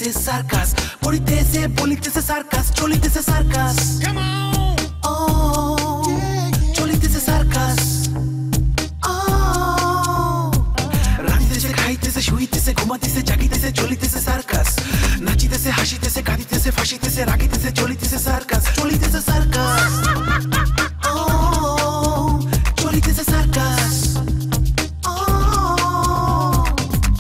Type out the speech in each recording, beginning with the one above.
চলিতেছে circus, পড়িতেছে বলিতেছে circus, চলিতেছে circus. চলিতেছে সার্কাস, রাঁধিতেছে খাইতেছে শুইতেছে ঘুমাতেছে জাগিতেছে, চলিতেছে সার্কাস। নাচিতেছে হাসিতেছে কাঁদিতেছে ফাঁসিতেছে রাগিতেছে, চলিতেছে সার্কাস, চলিতেছে সার্কাস। চলিতেছে সার্কাস,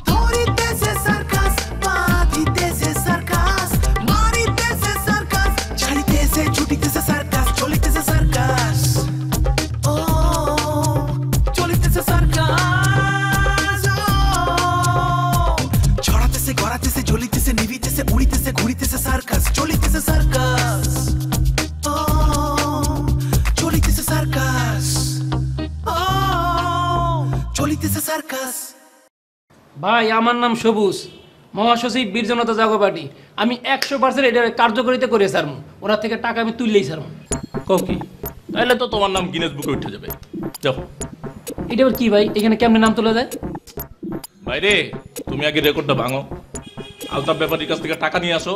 ধরিতেছে সার্কাস, বাঁধিতেছে সার্কাস, মারিতেছে সার্কাস, ছাড়িতেছে ছুটিতেছে সার্কাস, চলিতেছে সার্কাস। চলিতেছে সার্কাস, ছড়াতেছে গড়াতেছে জ্বলিতেছে নিভিতেছে উড়িতেছে ঘুরিতেছে সার্কাস, চলিতেছে সার্কাস। চলিতেছে সার্কাস, চলিতেছে সার্কাস। ভাই আমার নাম সবুজ, মহাসচিব বীর জনতা জাগো পার্টি। আমি 100% এটা কার্যকরিতা করে স্যার, ওরা থেকে টাকা আমি তুললেই স্যার। কি তাহলে তো তোমার নাম গিনেস বুকে উঠে যাবে। যাও। এটা আবার কি ভাই, এখানে কেমনে নাম তোলা যায়? ভাইরে তুমি আগে রেকর্ডটা ভাঙো, আলতাফ ব্যাপারীর কাছ থেকে টাকা নিয়ে আসো।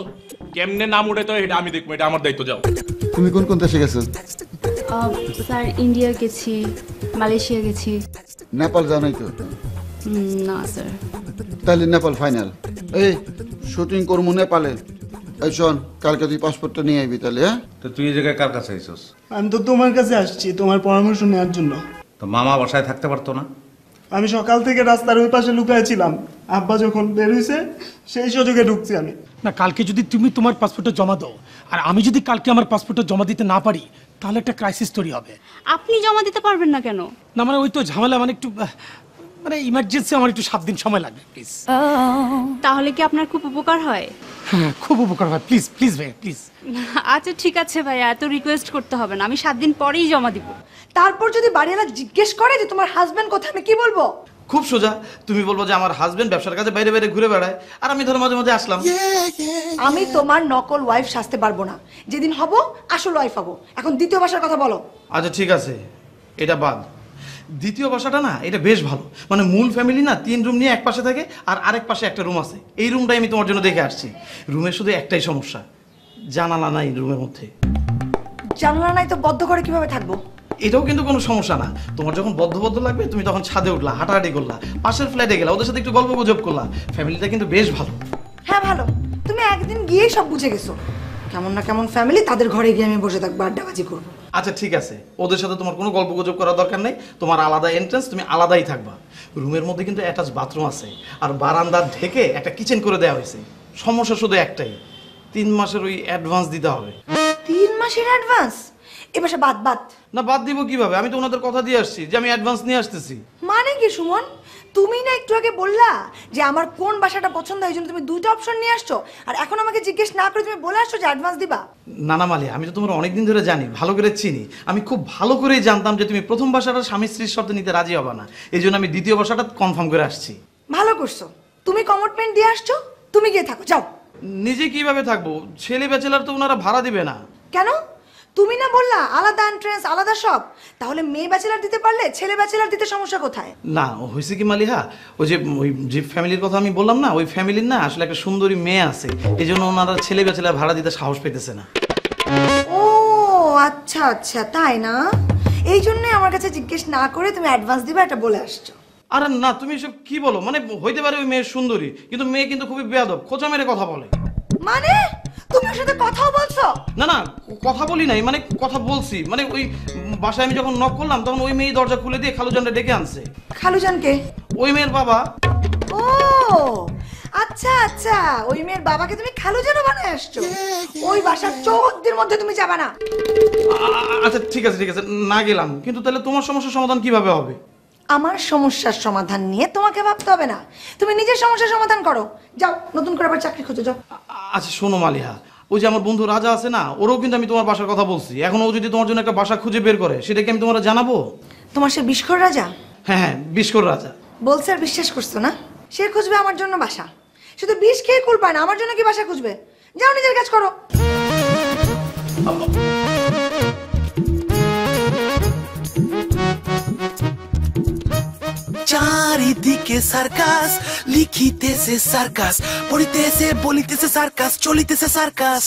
কেমনে নাম উঠে তো এটা আমি দেখবো, এটা আমার দায়িত্ব। যাও। তুমি কোন কোন দেশে গেছো? স্যার ইন্ডিয়া গেছি, মালয়েশিয়া গেছি। নেপাল যাও নাই তো? না স্যার। তাহলে নেপাল ফাইনাল। এই শুটিং করবো নেপালে। এই শোন, কালকে তুই পাসপোর্টটা নিয়ে আইবি তাহলে। হ্যাঁ, তো তুই এই জায়গায় কার কাছে আইছস? আমি তো তোমার কাছে আসছি তোমার পরামর্শ নেওয়ার জন্য। তো মামা বাসায় থাকতে পারতো না? আমি সকাল থেকে রাস্তার ওই পাশে লুকায় ছিলাম, আব্বা যখন বের হইছে সেই সুযোগে ঢুকছি আমি। না, কালকে যদি তুমি তোমার পাসপোর্টটা জমা দাও আর আমি যদি কালকে আমার পাসপোর্টটা জমা দিতে না পারি, তাহলে একটা ক্রাইসিস তৈরি হবে। আপনি জমা দিতে পারবেন না কেন? না মানে ওই তো ঝামেলা, মানে একটু মানে ইমার্জেন্সি, আমার একটু 7 দিন সময় লাগবে প্লিজ। তাহলে কি আপনার খুব উপকার হয়? হ্যাঁ, খুব উপকার হয়। প্লিজ প্লিজ ভাই প্লিজ। আচ্ছা ঠিক আছে ভাইয়া, এত রিকোয়েস্ট করতে হবে না, আমি 7 দিন পরেই জমা দিব। তারপর যদি বাড়িওয়ালা জিজ্ঞেস করে যে তোমার হাজবেন্ড কোথায়, আমি কি বলবো? খুব সোজা, তুমি বলবো যে আমার হাজবেন্ড ব্যবসার কাজে বাইরে বাইরে ঘুরে বেড়ায়, আর আমি ধরো মাঝে মাঝে আসলাম। আমি তোমার নকল ওয়াইফ সাজতে পারবো না, যেদিন হব আসল ওয়াইফ হবো। এখন দ্বিতীয় বাসার কথা বলো। আচ্ছা ঠিক আছে, এটা বাদ। দ্বিতীয় বাসাটা না, এটা বেশ ভালো। মানে মূল ফ্যামিলি না 3 রুম নিয়ে এক পাশে থাকে, আর আরেক পাশে একটা রুম আছে। এই রুমটাই আমি তোমার জন্য দেখে আসছি। রুমের শুধু একটাই সমস্যা, জানালা নাই রুমের মধ্যে। জানালা নাই তো বদ্ধ করে কিভাবে থাকবো? এটাও কিন্তু কোনো সমস্যা না। তোমার যখন বদ্ধ লাগবে তুমি তখন ছাদে উঠলা, হাঁটাহাঁটি করলা, পাশের ফ্ল্যাটে গেলা, ওদের সাথে একটু গল্প গুজব করলা। ফ্যামিলিটা কিন্তু বেশ ভালো। হ্যাঁ ভালো, তুমি একদিন গিয়েই সব বুঝে গেছো। কেমন না কেমন ফ্যামিলি, তাদের ঘরে গিয়ে আমি বসে থাকবো, আড্ডাবাজি করবো। আচ্ছা ঠিক আছে, ওদের সাথে তোমার কোনো গল্প গুজব করার দরকার নেই। তোমার আলাদা এন্ট্রান্স, তুমি আলাদাই থাকবা। রুমের মধ্যে কিন্তু অ্যাটাচ বাথরুম আছে, আর বারান্দার ঢেকে একটা কিচেন করে দেওয়া হয়েছে। সমস্যা শুধু একটাই, 3 মাসের ওই অ্যাডভান্স দিতে হবে। 3 মাসের অ্যাডভান্স? এ বাসা বাদ বাদ না, বাদ দিব কিভাবে? আমি তো ওনাদের কথা দিয়ে আসছি যে আমি অ্যাডভান্স নিয়ে আসতেছি। মানে কি সুমন, তুমি না একটু আগে বললা যে আমার কোন বাসাটা পছন্দ, এই জন্য তুমি 2টা অপশন নিয়ে আসছো, আর এখন আমাকে জিজ্ঞেস না করে তুমি বলে আসছো যে অ্যাডভান্স দিবা? না না মালি, আমি তো তোমার অনেকদিন ধরে জানি, ভালো করে চিনি। আমি খুব ভালো করেই জানতাম যে তুমি প্রথম বাসাটা স্বামী স্ত্রীর শর্তে নিতে রাজি হবে না, এই জন্য আমি দ্বিতীয় বাসাটা কনফার্ম করে আসছি। ভালো করছো, তুমি কমিটমেন্ট দিয়ে আসছো, তুমি গিয়ে থাকো, যাও। নিজে কিভাবে থাকবো? ছেলে ব্যাচেলার তো ওনারা ভাড়া দিবে না। কেন? তুমি না বললা আলাদা এন্ট্রান্স আলাদা সব, তাহলে মেয়ে ব্যাচেলার দিতে পারলে ছেলে ব্যাচেলার দিতে সমস্যা কোথায়? না, হয়েছে কি মালিহা, ওই যে ফ্যামিলির কথা আমি বললাম না, ওই ফ্যামিলির না আসলে একটা সুন্দরী মেয়ে আছে, এই জন্য ওনারা ছেলে ব্যাচেলার ভাড়া দিতে সাহস পেতেছে না। ও আচ্ছা আচ্ছা, তাই না? এই জন্যই আমার কাছে জিজ্ঞেস না করে তুমি অ্যাডভান্স দিবা এটা বলে আসছো। আরে না, তুমি এসব কি বলো? মানে হইতে পারে ওই মেয়ে সুন্দরী, কিন্তু মেয়ে কিন্তু খুবই বেয়াদব, খোঁচা মেরে কথা বলে। মানে তুমি ওর সাথে কথাও বলছো? না না, কথা বলি নাই, মানে কথা বলছি। মানে ওই বাসায় আমি যখন নক করলাম তখন ওই মেয়ে দরজা খুলে দিয়ে খালুজানটা ডেকে আনছে। খালুজানকে? ওই মেয়ের বাবা। ও আচ্ছা আচ্ছা, ওই মেয়ের বাবাকে তুমি খালুজানও বানায় আসছো। ওই বাসার 14 দিনের মধ্যে তুমি যাবে না। আচ্ছা ঠিক আছে ঠিক আছে, না গেলাম, কিন্তু তাহলে তোমার সমস্যার সমাধান কিভাবে হবে? আমার সমস্যার সমাধান নিয়ে তোমাকে ভাবতে হবে না, তুমি নিজের সমস্যার সমাধান করো। যাও, নতুন করে আবার চাকরি খুঁজে যাও। আচ্ছা শোনো মালিহা, ওই যে আমার বন্ধু রাজা আছে না, ওরও কিন্তু আমি তোমার বাসার কথা বলছি। এখন ও যদি তোমার জন্য একটা বাসা খুঁজে বের করে, সেটা কি আমি তোমার জানাবো? তোমার সে বিস্কর রাজা? হ্যাঁ হ্যাঁ, বিস্কর রাজা বলছে, আর বিশ্বাস করছো না? সে খুঁজবে আমার জন্য বাসা, শুধু বিষ খেয়ে কুল পায় না, আমার জন্য কি বাসা খুঁজবে? যাও নিজের কাজ করো। চারিদিকে সার্কাস, লিখিতেছে সার্কাস, পড়িতেছে বলিতেছে সার্কাস, চলিতেছে সার্কাস।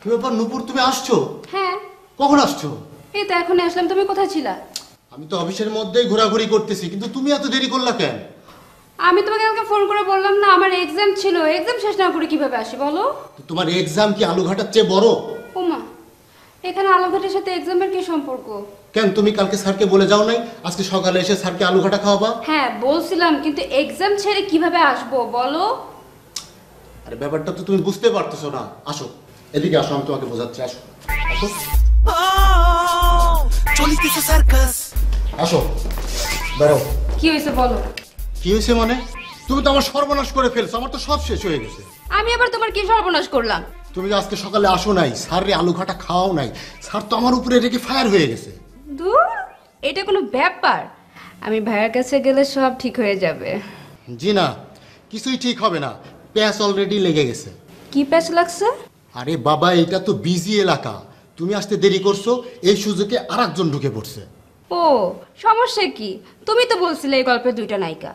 কি ব্যাপার নূপুর, তুমি আসছো? হ্যাঁ, কখন আসছো? এই তো এখন আসলাম। তুমি কোথায় ছিলা? আমি তো অফিসের মধ্যেই ঘোরাঘুরি করতেছি, কিন্তু তুমি এত দেরি করলা কেন? আমি তোমাকে কালকে ফোন করে বললাম না আমার এক্সাম ছিল, এক্সাম শেষ না করে কিভাবে আসি বলো? তো তোমার এক্সাম কি আলুঘাটার চেয়ে বড়? ওমা, এখানে আলুঘাটের সাথে এক্সামের কি সম্পর্ক? কেন তুমি কালকে স্যারকে বলে যাও নাই আজকে সকালে এসে স্যারকে আলুঘাটা খাওয়াবা? হ্যাঁ বলছিলাম, কিন্তু এক্সাম ছেড়ে কিভাবে আসবো বলো? আরে ব্যাপারটা তো তুমি বুঝতে পারতেছো না। আসো এদিকে আসো, আমি তোমাকে বোঝাচ্ছি। আসো আসো চলিতেছে সার্কাস। আসো বেরো। কি হয়েছে বলো? কি হয়েছে মানে? তুমি তো আমার সর্বনাশ করে ফেলছো, আমার তো সব শেষ হয়ে গেছে। আমি আবার তোমার কি সর্বনাশ করলাম? তুমি আজকে সকালে আসো নাই, স্যাররে আলুঘাটা খাওয়াও নাই, স্যার তো আমার উপরে রেগে ফায়ার হয়ে গেছে। দূর, এটা কোনো ব্যাপার? আমি ভাইয়ের কাছে গেলে সব ঠিক হয়ে যাবে। জি না, কিছুই ঠিক হবে না, প্যাচ অলরেডি লেগে গেছে। কি প্যাচ লাগছে? আরে বাবা, এটা তো বিজি এলাকা, তুমি আসতে দেরি করছো, এই সুযোগে আরেকজন ঢুকে পড়ছে। ও, সমস্যা কি? তুমি তো বলছিলে এই গল্পের দুইটা নায়িকা।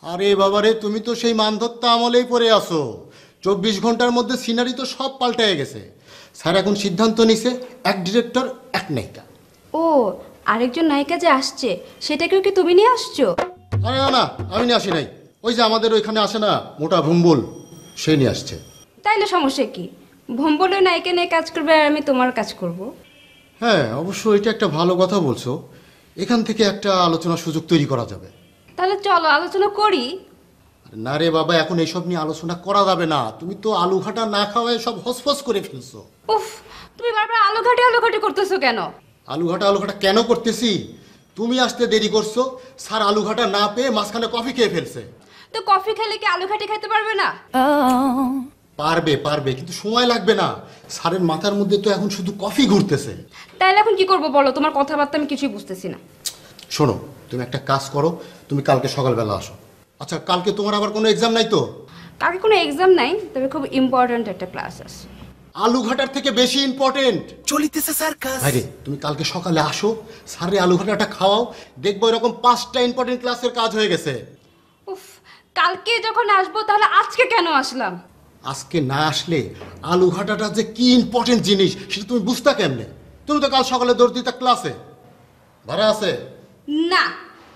আরে বাবারে, তুমি তো সেই মানধত্তা আমলেই পড়ে আসো। 24 ঘন্টার মধ্যে সিনারি তো সব পাল্টে গেছে। স্যার এখন সিদ্ধান্ত নিছে, এক ডিরেক্টর এক নায়িকা। ও, আরেকজন নায়িকা যে আসছে সেটাকেও কি তুমি নিয়ে আসছো? আরে না, আমি নিয়ে আসি নাই, ওই যে আমাদের ওইখানে আসে না মোটা ভুম্বল, সে নিয়ে আসছে। তাইলে সমস্যা কি? ভম্বলের নায়িকা নিয়ে কাজ করবে আর আমি তোমার কাজ করব। হ্যাঁ অবশ্য এটা একটা ভালো কথা বলছো, এখান থেকে একটা আলোচনার সুযোগ তৈরি করা যাবে। তাহলে চলো আলোচনা করি। না রে বাবা, এখন এইসব নিয়ে আলোচনা করা যাবে না, তুমি তো আলুঘাটা না খাওয়ায় সব হসফস করে ফেলছো। উফ, তুমি বারবার আলুঘাটি করতেছো কেন? আলুঘাটা কেন করতেছি? তুমি আসতে দেরি করছো, স্যার আলুঘাটা না পেয়ে মাঝখানে কফি খেয়ে ফেলছে। তো কফি খেলে কি আলুঘাটি খাইতে পারবে না? পারবে পারবে, কিন্তু সময় লাগবে না, স্যারের মাথার মধ্যে তো এখন শুধু কফি ঘুরতেছে। তাইলে এখন কি করব বলো? তোমার কথাবার্তা আমি কিছুই বুঝতেছি না। শোনো, তুমি একটা কাজ করো, তুমি কালকে সকালবেলা আসো। আচ্ছা, কালকে তোমার আবার কোনো এক্সাম নাই তো? কালকে কোনো এক্সাম নাই, তবে খুব ইম্পর্ট্যান্ট একটা ক্লাস আছে। আলুঘাটার থেকে বেশি ইম্পর্টেন্ট চলিতেছে সার্কাস। আরে তুমি কালকে সকালে আসো, স্যারে আলুঘাটাটা খাওয়াও, দেখবো এরকম 5টা ইম্পর্টেন্ট ক্লাসের কাজ হয়ে গেছে। উফ, কালকে যখন আসবো তাহলে আজকে কেন আসলাম? আজকে না আসলে আলুঘাটাটা যে কি ইম্পর্টেন্ট জিনিস সেটা তুমি বুঝতে কেমনে? তুমি তো কাল সকালে দৌড় দিতে ক্লাসে ভাড়া আছে না।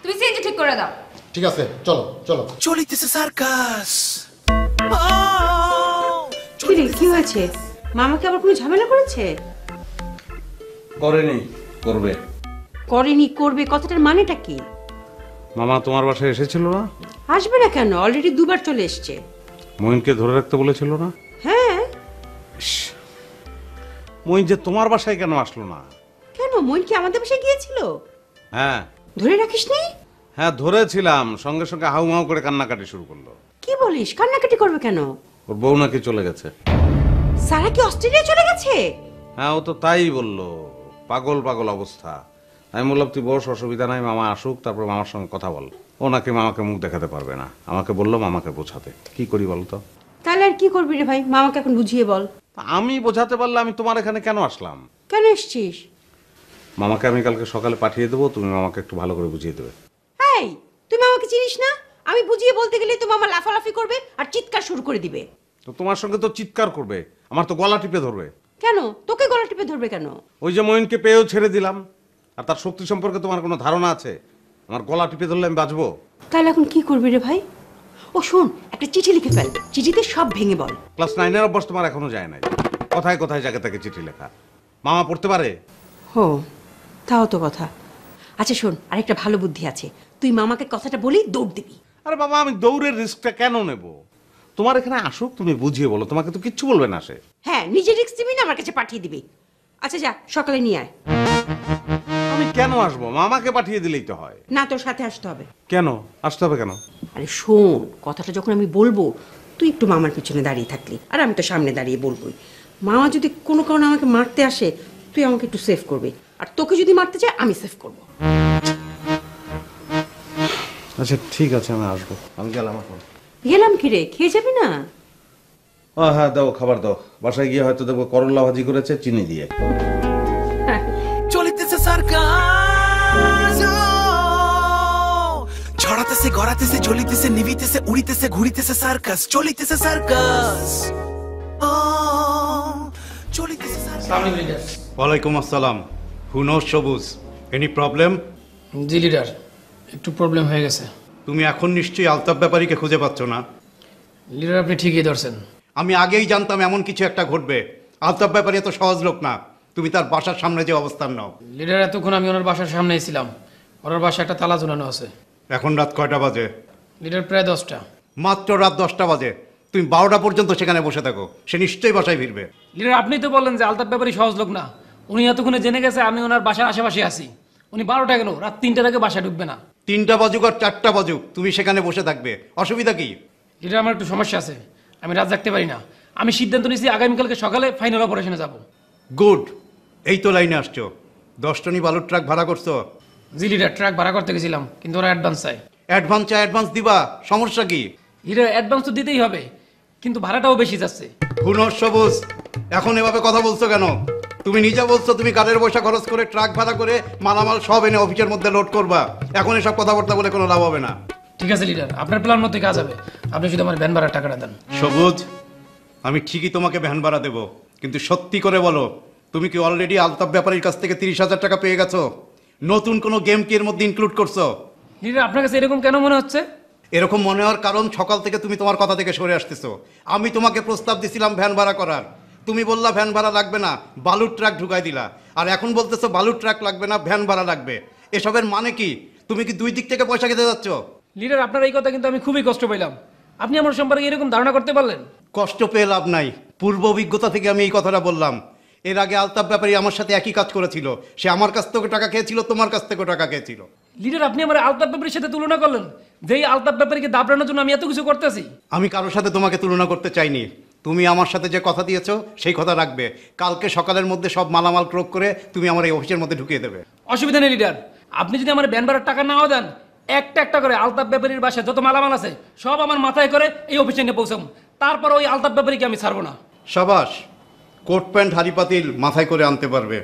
তুমি সিএনজি ঠিক করে দাও। ঠিক আছে, চলো চলো। চলিতেছে সার্কাস। কি হয়েছে? মামাকে আবার কোনো ঝামেলা করেছে? করেনি, করবে। করেনি, করবে, কথাটার মানেটা কি? মামা তোমার বাসায় এসেছিল না? আসবে না কেন? অলরেডি দুবার চলে এসছে। মইনকে ধরে রাখতে বলেছিল না? হ্যাঁ। মইন যে তোমার বাসায় কেন আসলো না? কেন, মইন কি আমাদের বাসায় গিয়েছিল? হ্যাঁ। ধরে রাখিস নি? হ্যাঁ ধরেছিলাম, সঙ্গে সঙ্গে হাউমাউ করে কান্নাকাটি শুরু করলো। কি বলিস? কান্নাকাটি করবে কেন? ওর বউ নাকি চলে গেছে। সারা কি অস্ট্রেলিয়া চলে গেছে? হ্যাঁ, ও তো তাই বললো, পাগল পাগল অবস্থা। আমি বললাম তুই বস, অসুবিধা নাই, মামা আসুক, তারপর মামার সঙ্গে কথা বল। ও নাকি মামাকে মুখ দেখাতে পারবে না, আমাকে বললো মামাকে বোঝাতে। কি করি বলতো? তাহলে আর কি করবি রে ভাই? মামাকে এখন বুঝিয়ে বল। আমি বোঝাতে পারলে আমি তোমার এখানে কেন আসলাম? কেন এসছিস? মামাকে আমি কালকে সকালে পাঠিয়ে দেবো, তুমি মামাকে একটু ভালো করে বুঝিয়ে দেবে। এই, তুই মামাকে চিনিস না? আমি বুঝিয়ে বলতে গেলে তো মামা লাফালাফি করবে আর চিৎকার শুরু করে দিবে। তো তোমার সঙ্গে তো চিৎকার করবে, আমার তো গলা টিপে ধরবে। কেন? তোকে গলা টিপে ধরবে কেন? ওই যে মইনকে পেয়েও ছেড়ে দিলাম, আর তার শক্তি সম্পর্কে তোমার কোনো ধারণা আছে? আমার গলা টিপে ধরলে আমি বাঁচবো? তাহলে এখন কি করবি রে ভাই? ও শোন, একটা চিঠি লিখে ফেল, চিঠিতে সব ভেঙে বল। ক্লাস 9-এর অভ্যাস তোমার এখনো যায় নাই, কথায় কথায় জায়গা থেকে চিঠি লেখা। মামা পড়তে পারে? হো, তাও তো কথা। আচ্ছা শোন, আরেকটা ভালো বুদ্ধি আছে, তুই মামাকে কথাটা বলি দৌড় দিবি। আরে বাবা, আমি দৌড়ের রিস্কটা কেন নেব? তোমার এখানে আসুক, তুমি বুঝিয়ে বলো, তোমাকে তো কিচ্ছু বলবে না সে। হ্যাঁ, নিজে রিস্ক দিবি না, আমার কাছে পাঠিয়ে দিবি। আচ্ছা যা, সকালে নিয়ে আয়। আমি কেন আসবো? মামাকে পাঠিয়ে দিলেই তো হয়। না, তোর সাথে আসতে হবে। কেন আসতে হবে? কেন? আরে শোন, কথাটা যখন আমি বলবো তুই একটু মামার পিছনে দাঁড়িয়ে থাকলি, আর আমি তো সামনে দাঁড়িয়ে বলবোই। মামা যদি কোনো কারণে আমাকে মারতে আসে, তুই আমাকে একটু সেভ করবি, আর তোকে যদি মারতে চায় আমি সেভ করবো। আচ্ছা ঠিক আছে, আমি আসবো। আমি গেলাম এখন। গেলাম কি রে? খেয়ে যাবি না? ও হ্যাঁ, দাও, খাবার দাও। বাসায় গিয়ে হয়তো দেখবো করলা ভাজি করেছে চিনি দিয়ে। চলিতেছে সার্কাস। গড়াতেছে জ্বলিতেছে নিভিতেছে উড়িতেছে ঘুরিতেছে সার্কাস চলিতেছে সার্কাস চলিতেছে সার্কাস। ওয়ালাইকুম আসসালাম। হু নোজ সবুজ, এনি প্রবলেম? জি লিডার, একটু প্রবলেম হয়ে গেছে। তুমি এখন নিশ্চয়ই আলতাফ ব্যাপারীকে খুঁজে পাচ্ছ না? লিডার আপনি ঠিকই ধরছেন। আমি আগেই জানতাম এমন কিছু একটা ঘটবে। আলতাফ ব্যাপারী এত সহজ লোক না। তুমি তার বাসার সামনে যে অবস্থান নাও। লিডার এতক্ষণ আমি ওনার বাসার সামনেই ছিলাম। ওনার বাসায় একটা তালা ঝুলানো আছে। এখন রাত কয়টা বাজে? লিডার প্রায় 10টা। মাত্র রাত 10টা বাজে? তুমি 12টা পর্যন্ত সেখানে বসে থাকো, সে নিশ্চয়ই বাসায় ফিরবে। লিডার আপনি তো বললেন যে আলতাফ ব্যাপারী সহজ লোক না। উনি এতক্ষণে জেনে গেছে আমি ওনার বাসার আশেপাশে আছি। উনি 12টা কেন, রাত 3টার আগে বাসায় ঢুকবে না। 3টা বাজুক আর 4টা বাজুক তুমি সেখানে বসে থাকবে, অসুবিধা কি? লিডার আমার একটু সমস্যা আছে, আমি রাত জাগতে পারি না। আমি সিদ্ধান্ত নিয়েছি আগামীকালকে সকালে ফাইনাল অপারেশনে যাব। গুড, এই তো লাইনে আসছো। 10 টনি বালুর ট্রাক ভাড়া করছো? জি লিডার, ট্রাক ভাড়া করতে গেছিলাম, কিন্তু ওরা অ্যাডভান্স চাই। অ্যাডভান্স দিবা, সমস্যা কি? লিডার অ্যাডভান্স তো দিতেই হবে, কিন্তু ভাড়াটাও বেশি যাচ্ছে। হুনর সবুজ, এখন এভাবে কথা বলছো কেন? তুমি নিজে বলছো তুমি কাঠের পয়সা খরচ করে ট্রাক ভাড়া করে মালামাল সব এনে অফিসের মধ্যে লোড করবা। এখন এসব কথাবার্তা বলে কোনো লাভ হবে না। ঠিক আছে লিডার, আপনার প্ল্যান মতোই কাজ হবে। আপনি শুধু আমার ভ্যান ভাড়ার টাকাটা দেন। সবুজ, আমি ঠিকই তোমাকে ভ্যান ভাড়া দেবো, কিন্তু সত্যি করে বলো তুমি কি অলরেডি আলতাফ ব্যাপারীর কাছ থেকে 30,000 টাকা পেয়ে গেছো? নতুন কোনো গেম কি এর মধ্যে ইনক্লুড করছো? লিডার আপনার কাছে এরকম কেন মনে হচ্ছে? এরকম মনে হওয়ার কারণ সকাল থেকে তুমি তোমার কথা থেকে সরে আসতেছো। আমি তোমাকে প্রস্তাব দিছিলাম ভ্যান ভাড়া করার, তুমি বললা ভ্যান ভাড়া লাগবে না, বালুর ট্রাক ঢুকাই দিলা। আর এখন বলতেছো বালুর ট্রাক লাগবে না, ভ্যান ভাড়া লাগবে। এসবের মানে কি? তুমি কি দুই দিক থেকে পয়সা খেতে যাচ্ছ? লিডার আপনার এই কথা কিন্তু আমি খুবই কষ্ট পেলাম। আপনি আমার সম্পর্কে এরকম ধারণা করতে পারলেন? কষ্ট পেয়ে লাভ নাই, পূর্ব অভিজ্ঞতা থেকে আমি এই কথাটা বললাম। এর আগে আলতাফ ব্যাপারী আমার সাথে একই কাজ করেছিল। সে আমার কাছ থেকে টাকা খেয়েছিল, তোমার কাছ থেকে টাকা খেয়েছিল। লিডার আপনি আমার আলতাফ ব্যাপারীর সাথে তুলনা করলেন, যেই আলতাফ ব্যাপারীকে দাবড়ানোর জন্য আমি এত কিছু করতেছি। আমি কারোর সাথে তোমাকে তুলনা করতে চাইনি। তুমি আমার সাথে যে কথা দিয়েছো সেই কথা রাখবে। কালকে সকালের মধ্যে সব মালামাল ক্রোক করে তুমি আমার এই অফিসের মধ্যে ঢুকিয়ে দেবে। অসুবিধা নেই লিডার, আপনি যদি আমার ভ্যান ভাড়ার টাকা নাও দেন, একটা একটা করে আলতাফ ব্যাপারীর বাসায় যত মালামাল আছে সব আমার মাথায় করে এই অফিসে নিয়ে পৌঁছাম। তারপর ওই আলতাফ ব্যাপারীকে আমি ছাড়বো না। সাবাস, কোট প্যান্ট হাড়ি পাতিল মাথায় করে আনতে পারবে,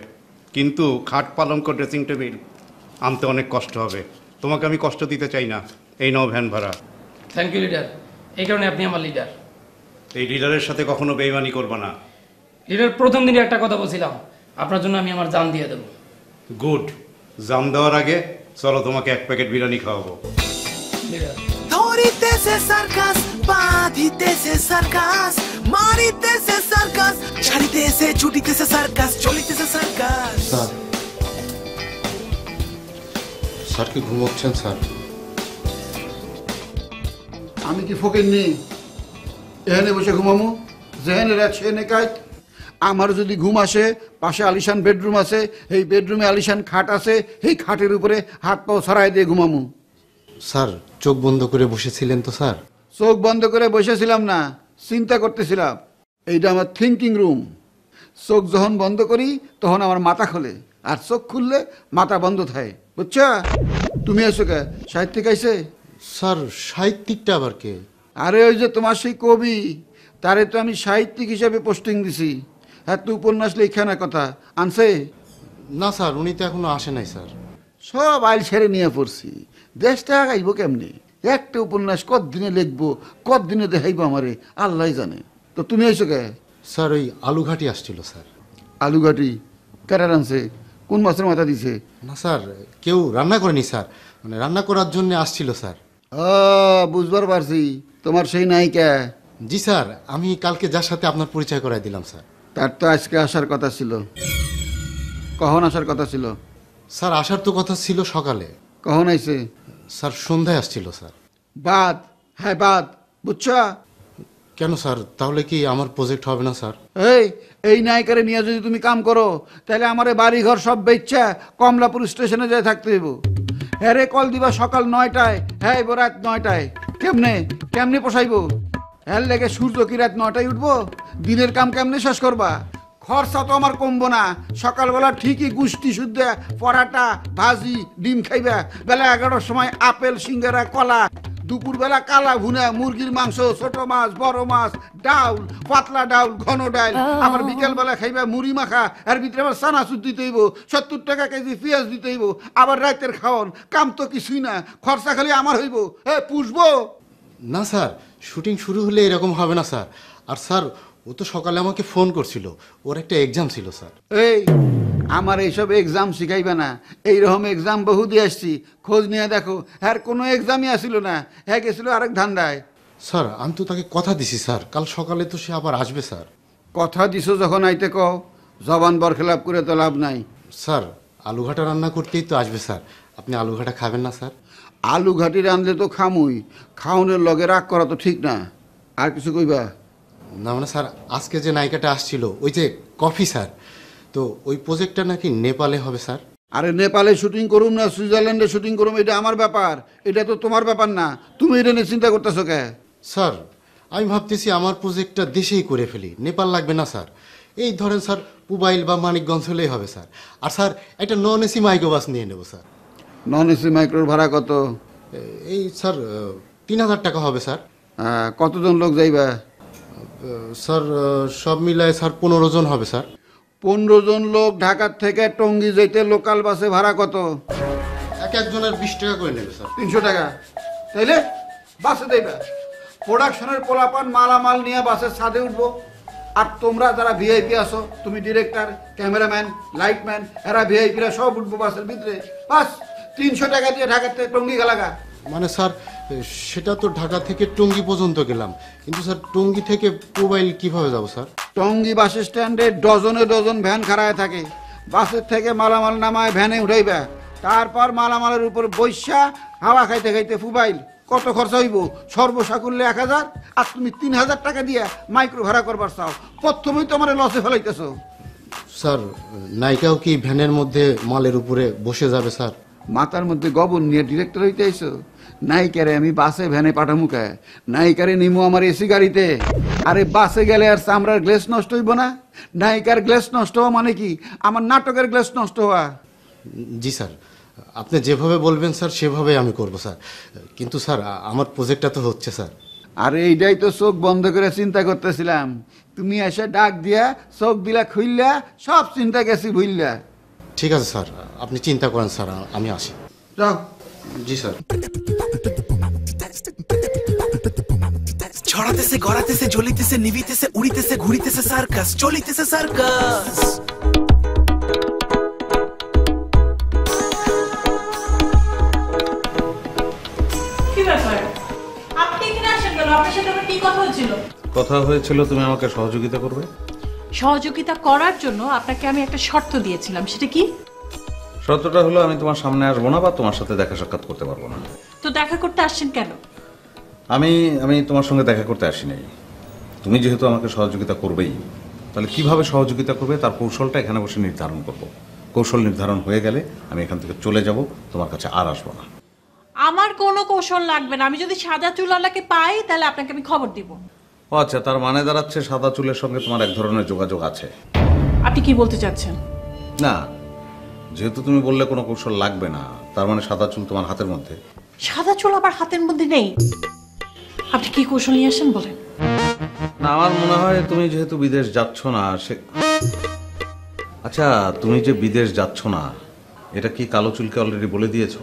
কিন্তু খাট পালঙ্ক ড্রেসিং টেবিল আনতে অনেক কষ্ট হবে। তোমাকে আমি কষ্ট দিতে চাই না। এই নাও ভ্যান ভাড়া। থ্যাংক ইউ লিডার, এই কারণে আপনি আমার লিডার। এই লিডারের সাথে কখনো বেইমানি করবা না। লিডার প্রথম দিনে একটা কথা বলছিলাম, আপনার জন্য আমি আমার জান দিয়ে দেবো। গুড, জান দেওয়ার আগে চলো তোমাকে 1 প্যাকেট বিরিয়ানি খাওয়াবো। লিডার ধরিতেছে সার্কাস বাঁধিতেছে সার্কাস মারিতেছে সার্কাস ছাড়িতেছে ছুটিতেছে সার্কাস চলিতেছে সার্কাস। স্যার, স্যার কি ঘুমোচ্ছেন স্যার? আমি কি ফকির নি এখানে বসে ঘুমামো? যেখানে রাত সেখানে কাজ। আমার যদি ঘুম আসে, পাশে আলিশান বেডরুম আছে, এই বেডরুমে আলিশান খাট আছে, এই খাটের উপরে হাত পাও ছড়াই দিয়ে ঘুমামো। স্যার চোখ বন্ধ করে বসেছিলেন তো স্যার? চোখ বন্ধ করে বসেছিলাম না, চিন্তা করতেছিলাম। এইটা আমার থিঙ্কিং রুম। চোখ যখন বন্ধ করি তখন আমার মাথা খোলে, আর চোখ খুললে মাথা বন্ধ থাকে, বুঝছো? তুমি আছো কে? সাহিত্যিক আইছে? স্যার সাহিত্যিকটা আবার কে? আরে ওই যে তোমার সেই কবি, তারে তো আমি সাহিত্যিক হিসাবে পোস্টিং দিছি। হ্যাঁ, তুই উপন্যাস লেখা কথা আনছে? না স্যার, উনি তো এখনো আসে নাই স্যার। সব আইল ছেড়ে নিয়ে পড়ছি। দেশটা আগাইব কেমনি? একটা উপন্যাস কতদিনে লিখবো, কতদিনে দেখাইবো আমারে আল্লাহ জানে। তো তুমি আইছো কে? স্যার ওই আলুঘাটি আসছিল স্যার। আলুঘাটি কারা রানছে? কোন মাছের মাথা দিছে? না স্যার, কেউ রান্না করেনি স্যার, মানে রান্না করার জন্য আসছিল স্যার। বুঝবার পারছি, তোমার সেই নায়িকা। জি স্যার, আমি কালকে যার সাথে আপনার পরিচয় করাই দিলাম স্যার। তার তো আজকে আসার কথা ছিল। কখন আসার কথা ছিল? স্যার আসার তো কথা ছিল সকালে। কখন আইছে? স্যার সন্ধ্যায় আসছিল স্যার। বাদ, হ্যাঁ বাদ, বুঝছো? কেন স্যার, তাহলে কি আমার প্রজেক্ট হবে না স্যার? এই নায়িকারে নিয়ে যদি তুমি কাম করো, তাহলে আমার বাড়ি ঘর সব বেচ্ছা কমলাপুর স্টেশনে যাই থাকতে দেবো। হ্যাঁ রে, কল দিবা সকাল 9টায়, হ্যাঁ রাত 9টায়। কেমনে পোষাইবো? হ্যাঁ লেগে সূর্য কি রাত 9টায় উঠবো? দিনের কাম কেমনে শেষ করবা? খরচা তো আমার কমবো না। সকালবেলা ঠিকই গুষ্টি শুদ্ধ পরাটা ভাজি ডিম খাইবা, বেলা 11টার সময় আপেল সিঙ্গারা কলা, দুপুরবেলা কালা ভুনা, মুরগির মাংস, ছোট মাছ, বড় মাছ, ডাউল, পাতলা ডাউল, ঘন ডাল। আবার বিকেলবেলা খাইবা মুড়ি মাখা, এর ভিতরে আবার চানাচুর দিতে হইব, 70 টাকা কেজি পেঁয়াজ দিতে হইব। আবার রাতের খাওয়ান, কাম তো কিছুই না, খরচা খালি আমার হইব। পুষবো না স্যার, শুটিং শুরু হলে এরকম হবে না স্যার। আর স্যার, ও তো সকালে আমাকে ফোন করছিল, ওর একটা এক্সাম ছিল স্যার। এই আমার এইসব এক্সাম শিখাইবে না, এইরকম এক্সাম বহু দিয়ে আসছি, খোঁজ নিয়ে দেখো। হ্যাঁ, কোনো এক্সামই আসিল না, হ্যাঁ গেছিল আরেক ধান্দায়। স্যার, আমি তো তাকে কথা দিছি স্যার, কাল সকালে তো সে আবার আসবে স্যার। কথা দিছো যখন আইতে কও, জবান বরখেলাপ করে তো লাভ নাই। স্যার, আলুঘাটা রান্না করতেই তো আসবে স্যার, আপনি আলুঘাটা খাবেন না স্যার? আলু ঘাটি রাঁধলে তো খামুই, খাওনের লগে রাগ করা তো ঠিক না। আর কিছু কইবা? না মানে স্যার, আজকে যে নায়িকাটা আসছিল, ওই যে কফি স্যার, তো ওই প্রজেক্টটা নাকি নেপালে হবে স্যার। আরে নেপালে শুটিং করুম না সুইজারল্যান্ডে শুটিং করুম, এটা আমার ব্যাপার, এটা তো তোমার ব্যাপার না। তুমি এটা নিয়ে চিন্তা করতেছো কে? স্যার, আমি ভাবতেছি আমার প্রজেক্টটা দেশেই করে ফেলি, নেপাল লাগবে না স্যার। এই ধরেন স্যার, পুবাইল বা মানিকগঞ্জ হলেই হবে স্যার। আর স্যার, একটা নন এসি মাইক্রোবাস নিয়ে নেব স্যার। নন এসি মাইক্রোর ভাড়া কত? এই স্যার 3000 টাকা হবে স্যার। কতজন লোক যাইবা? স্যার, সব মিলায় স্যার 15 জন হবে স্যার। 15 জন লোক ঢাকার থেকে টঙ্গী যাইতে লোকাল বাসে ভাড়া কত? এক একজনের 20 টাকা করে নেবে স্যার। 300 টাকা। তাইলে বাসে যাইবা, প্রোডাকশনের পোলাপান মালামাল নিয়ে বাসের ছাদে উঠবো। আর তোমরা যারা ভিআইপি আসো, তুমি ডিরেক্টর, ক্যামেরাম্যান, লাইটম্যান, এরা ভিআইপিরা সব উঠবো বাসের ভিতরে। বাস 300 টাকা দিয়ে ঢাকার থেকে টঙ্গী গেলাগা। মানে স্যার, সেটা তো ঢাকা থেকে টঙ্গী পর্যন্ত গেলাম, কিন্তু স্যার টঙ্গী থেকে পুবাইল কিভাবে যাব স্যার? টঙ্গী বাস স্ট্যান্ডে ডজনে ডজন ভ্যান খাড়ায় থাকে, বাসের থেকে মালামাল নামায় ভ্যানে উঠাইবা, তারপর মালামালের উপর বৈশা হাওয়া খাইতে খাইতে পুবাইল। কত খরচা হইব? সর্বসাকুল্যে 1000, আর তুমি 3000 টাকা দিয়া মাইক্রো ভাড়া করবার চাও। প্রথমেই তোমার লসে ফেলাইতেছো। স্যার, নায়িকাও কি ভ্যানের মধ্যে মালের উপরে বসে যাবে স্যার? মাথার মধ্যে গবন নিয়ে ডিরেক্টর হইতে আইসো? নায়িকারে আমি বাসে ভ্যানে পাঠামুখা, নায়িকারে নিমু আমার এসি গাড়িতে। আরে বাসে গেলে আর চামড়ার গ্লেস নষ্ট হইব না? নায়িকার গ্লেস নষ্ট হওয়া মানে কি আমার নাটকের গ্লেস নষ্ট হওয়া? জি স্যার, আপনি যেভাবে বলবেন স্যার সেভাবে আমি করব স্যার। কিন্তু স্যার, আমার প্রজেক্টটা তো হচ্ছে স্যার। আরে এইটাই তো চোখ বন্ধ করে চিন্তা করতেছিলাম, তুমি এসে ডাক দিয়া চোখ দিলা খুললা, সব চিন্তা গেছি ভুললা। ঠিক আছে স্যার, আপনি চিন্তা করেন স্যার, আমি আসি। যাও। জি স্যার। ছড়াতেছে, গড়াতেছে, জ্বলিতেছে, নিভিতেছে, উড়িতেছে, ঘুরিতেছে সার্কাস, চলিতেছে সার্কাস। কি ব্যাপার, আপনি এখানে আসেন কেন? আপনার সাথে আমার কি কথা হয়েছিল? কথা হয়েছিল তুমি আমাকে সহযোগিতা করবে। সহযোগিতা করার জন্য আপনাকে আমি একটা শর্ত দিয়েছিলাম, সেটা কি? শর্তটা হলো আমি তোমার সামনে আসবো না বা তোমার সাথে দেখা সাক্ষাৎ করতে পারবো না। তো দেখা করতে আসছেন কেন? আমি তোমার সঙ্গে দেখা করতে আসিনি। তুমি যেহেতু আমাকে সহযোগিতা করবেই, তাহলে কিভাবে সহযোগিতা করবে তার কৌশলটা এখানে বসে নির্ধারণ করব। কৌশল নির্ধারণ হয়ে গেলে আমি এখান থেকে চলে যাব, তোমার কাছে আর আসবো না। আমার কোনো কৌশল লাগবে না, আমি যদি সাদা চুলওয়ালাকে পাই তাহলে আপনাকে আমি খবর দিব। ও আচ্ছা, তার মানে দাঁড়াচ্ছে সাদা চুলের সঙ্গে তোমার এক ধরনের যোগাযোগ আছে। আপনি কি বলতে চাচ্ছেন? না, যেহেতু তুমি বললে কোনো কৌশল লাগবে না, তার মানে সাদা চুল তোমার হাতের মধ্যে। সাদা চুল আবার হাতের মধ্যে নেই? আপনি কি কৌশল নিয়ে আসেন বলেন। না, আমার মনে হয় তুমি যেহেতু বিদেশ যাচ্ছ না আচ্ছা, তুমি যে বিদেশ যাচ্ছ না, এটা কি কালো চুলকে অলরেডি বলে দিয়েছো?